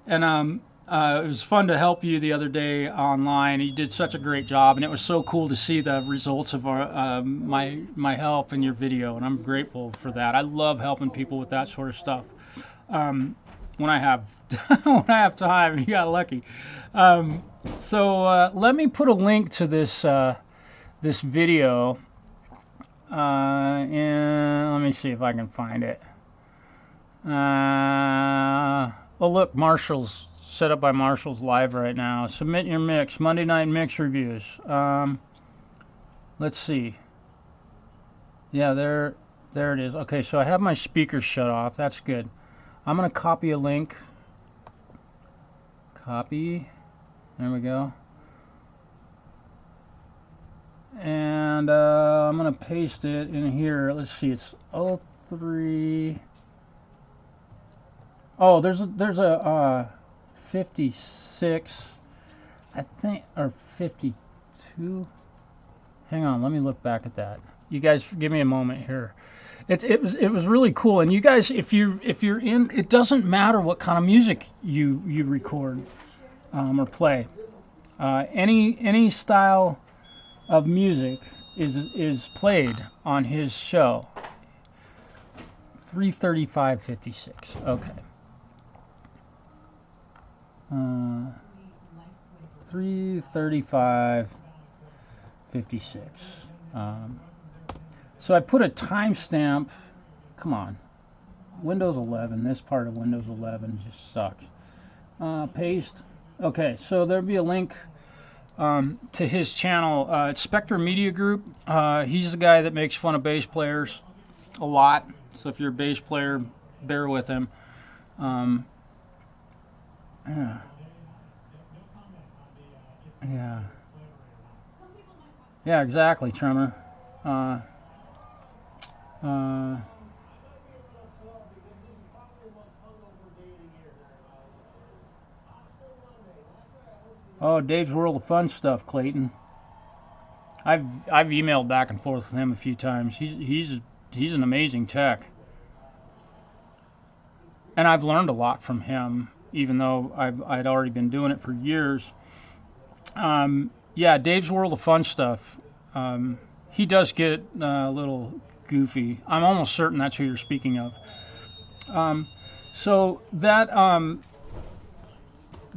And, it was fun to help you the other day online. You did such a great job, and it was so cool to see the results of our my help in your video, and I'm grateful for that. I love helping people with that sort of stuff. When I have when I have time, you got lucky. So let me put a link to this this video, and let me see if I can find it. Oh look, Marshall's set up by Marshall's live right now. Submit your mix, Monday night mix reviews. Let's see. Yeah, there it is. Okay, so I have my speakers shut off. That's good. I'm gonna copy a link. Copy. There we go. And I'm gonna paste it in here. Let's see. It's 03. Oh, there's a 56, I think, or 52. Hang on, let me look back at that. You guys, give me a moment here. It was really cool. And you guys, if you're in, it doesn't matter what kind of music you record or play. Any style of music is played on his show. 335.56. Okay. 335.56. So I put a timestamp. Come on, Windows 11. This part of Windows 11 just sucks. Paste. Okay, so there'll be a link to his channel. It's Spectre Media Group. He's the guy that makes fun of bass players a lot. So if you're a bass player, bear with him. Yeah. Yeah. Yeah, exactly, Tremor. Oh, Dave's World of Fun stuff, Clayton. I've emailed back and forth with him a few times. He's an amazing tech, and I've learned a lot from him, even though I'd already been doing it for years. Yeah, Dave's World of Fun stuff. He does get a little goofy. I'm almost certain that's who you're speaking of. So that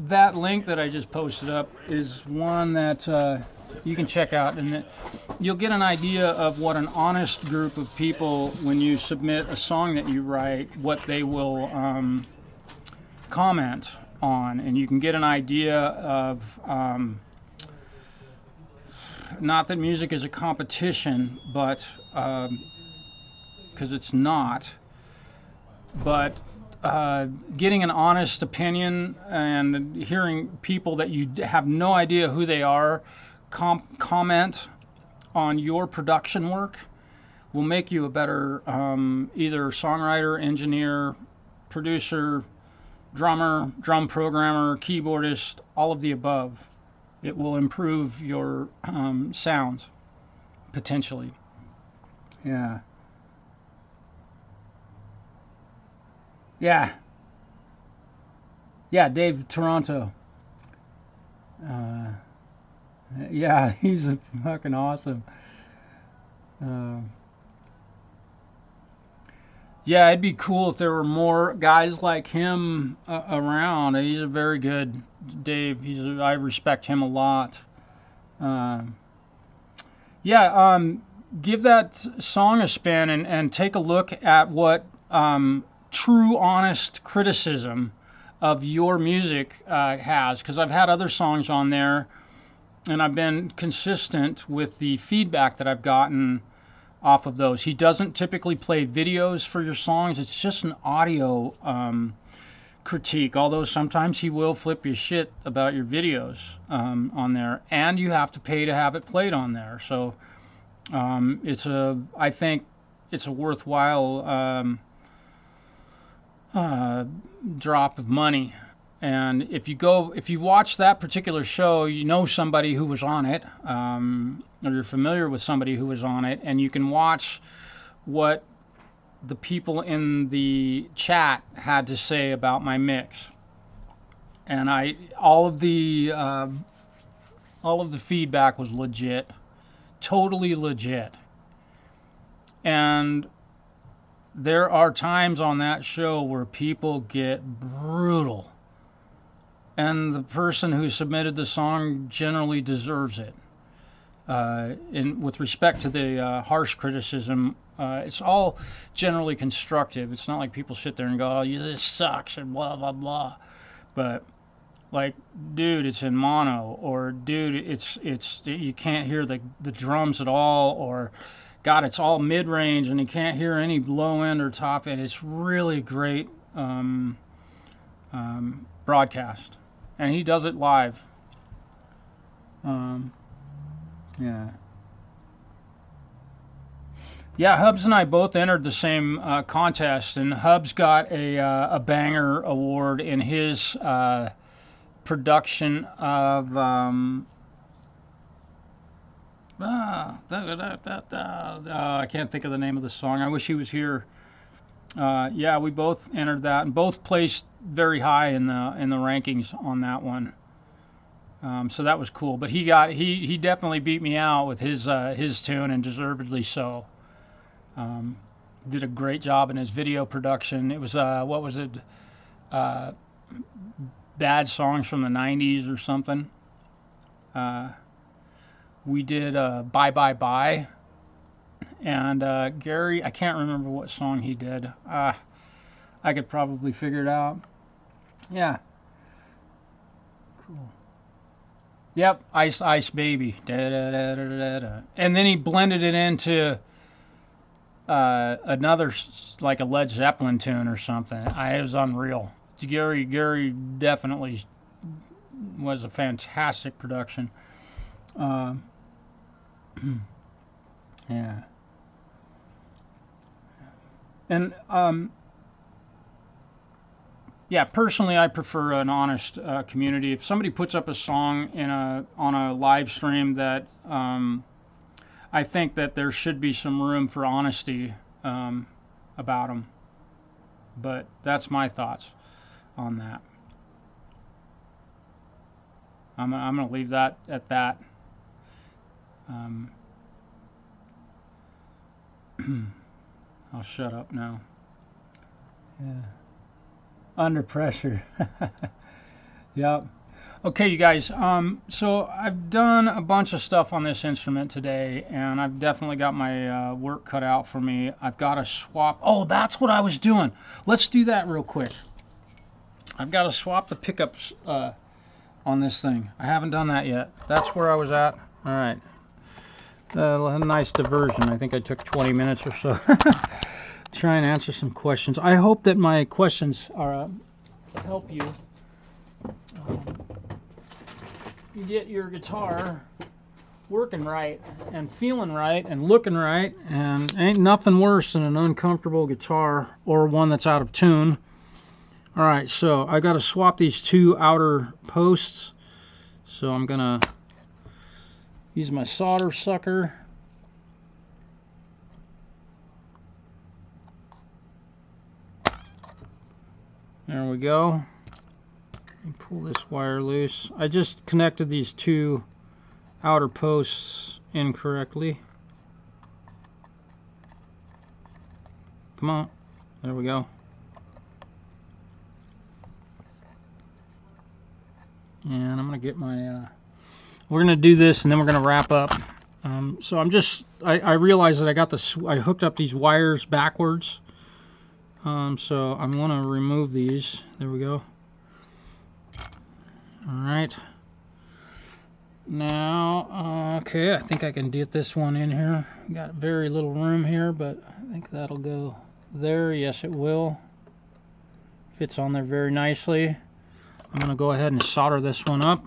that link that I just posted up is one that you can check out, and you'll get an idea of what an honest group of people, when you submit a song that you write, what they will comment on, and you can get an idea of not that music is a competition, but because it's not, but getting an honest opinion and hearing people that you have no idea who they are comment on your production work will make you a better either songwriter, engineer, producer, drummer, drum programmer, keyboardist, all of the above. It will improve your sounds, potentially. Yeah. Yeah. Yeah, Dave Toronto. Yeah, he's fucking awesome. Yeah, it'd be cool if there were more guys like him around. He's a very good Dave. I respect him a lot. Yeah, give that song a spin and take a look at what true, honest criticism of your music has. Because I've had other songs on there, and I've been consistent with the feedback that I've gotten off of those. He doesn't typically play videos for your songs. It's just an audio critique, although sometimes he will flip you shit about your videos on there, and you have to pay to have it played on there. So I think it's a worthwhile drop of money. And if you watch that particular show, you know somebody who was on it, or you're familiar with somebody who was on it, and you can watch what the people in the chat had to say about my mix. And all of the feedback was legit, totally legit. And there are times on that show where people get brutal. And the person who submitted the song generally deserves it. With respect to the harsh criticism, it's all generally constructive. It's not like people sit there and go, "Oh, this sucks," and blah blah blah. But like, dude, it's in mono, or dude, it's you can't hear the drums at all, or God, it's all mid range and you can't hear any low end or top end. It's really great broadcast. And he does it live. Yeah. Yeah, Hubs and I both entered the same contest, and Hubs got a banger award in his production of I can't think of the name of the song. I wish he was here. Yeah, we both entered that and both placed very high in the rankings on that one. So that was cool. But he definitely beat me out with his tune, and deservedly so. Did a great job in his video production. It was what was it? Bad songs from the 90s or something. We did Bye Bye Bye. And Gary, I can't remember what song he did. I could probably figure it out. Yeah. Cool. Yep, Ice Ice Baby. Da, da, da, da, da, da. And then he blended it into another, like a Led Zeppelin tune or something. It was unreal. Gary definitely was a fantastic production. Yeah. And yeah, personally, I prefer an honest community. If somebody puts up a song on a live stream, that I think that there should be some room for honesty about them. But that's my thoughts on that. I'm going to leave that at that. I'll shut up now. Yeah. Under pressure. Yep. Okay, you guys. So I've done a bunch of stuff on this instrument today, and I've definitely got my work cut out for me. I've got to swap. Oh, that's what I was doing. Let's do that real quick. I've got to swap the pickups on this thing. I haven't done that yet. That's where I was at. All right. A nice diversion. I think I took 20 minutes or so. Try and answer some questions. I hope that my questions are help you get your guitar working right and feeling right and looking right, and ain't nothing worse than an uncomfortable guitar or one that's out of tune. All right, so I got to swap these two outer posts, so I'm gonna use my solder sucker. There we go. And pull this wire loose. I just connected these two outer posts incorrectly. Come on. There we go. And I'm going to get my... we're going to do this and then we're going to wrap up. So I realized that I hooked up these wires backwards. So I'm going to remove these. There we go. Alright. Now, okay, I think I can get this one in here. Got very little room here, but I think that'll go there. Yes, it will. Fits on there very nicely. I'm going to go ahead and solder this one up.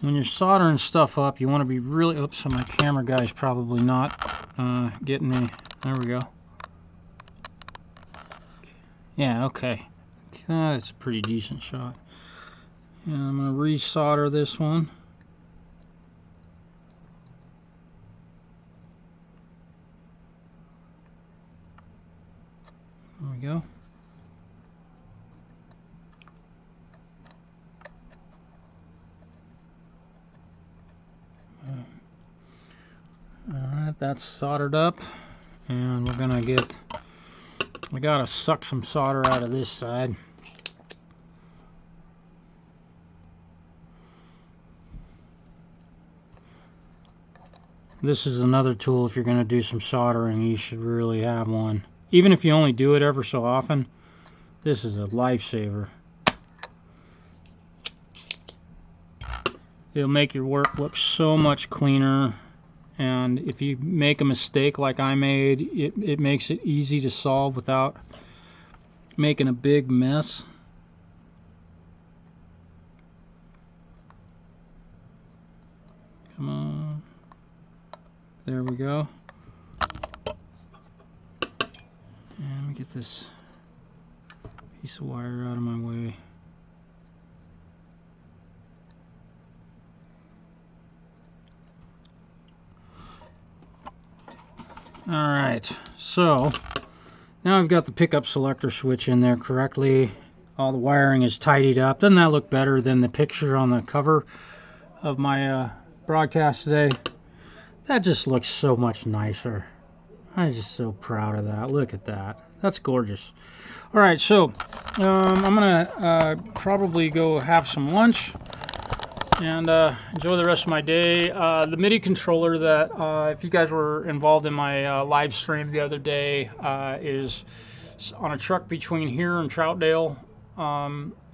When you're soldering stuff up, you want to be really... Oops, so my camera guy's probably not getting me. There we go. Yeah, okay. That's a pretty decent shot. And I'm going to re-solder this one. There we go. Alright, that's soldered up, and we're gonna get... I gotta suck some solder out of this side. This is another tool. If you're gonna do some soldering, you should really have one. Even if you only do it ever so often, this is a lifesaver. It'll make your work look so much cleaner, and if you make a mistake like I made, it makes it easy to solve without making a big mess. Come on. There we go. And let me get this piece of wire out of my way. Alright, so now I've got the pickup selector switch in there correctly. All the wiring is tidied up. Doesn't that look better than the picture on the cover of my broadcast today? That just looks so much nicer. I'm just so proud of that. Look at that. That's gorgeous. Alright, so I'm going to probably go have some lunch and enjoy the rest of my day. The MIDI controller that, if you guys were involved in my live stream the other day, is on a truck between here and Troutdale,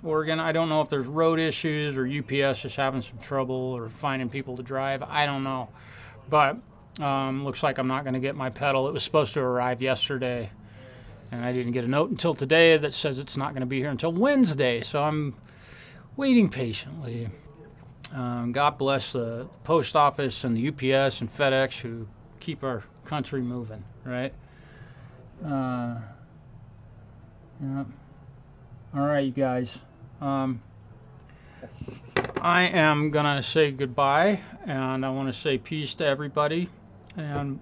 Oregon. I don't know if there's road issues or UPS is having some trouble or finding people to drive. I don't know. But looks like I'm not going to get my pedal. It was supposed to arrive yesterday, and I didn't get a note until today that says it's not going to be here until Wednesday. So I'm waiting patiently. God bless the post office and the UPS and FedEx who keep our country moving, right? Yeah. All right, you guys. I am gonna say goodbye, and I want to say peace to everybody, and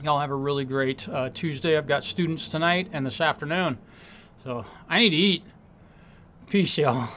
y'all have a really great Tuesday. I've got students tonight and this afternoon, so I need to eat. Peace, y'all.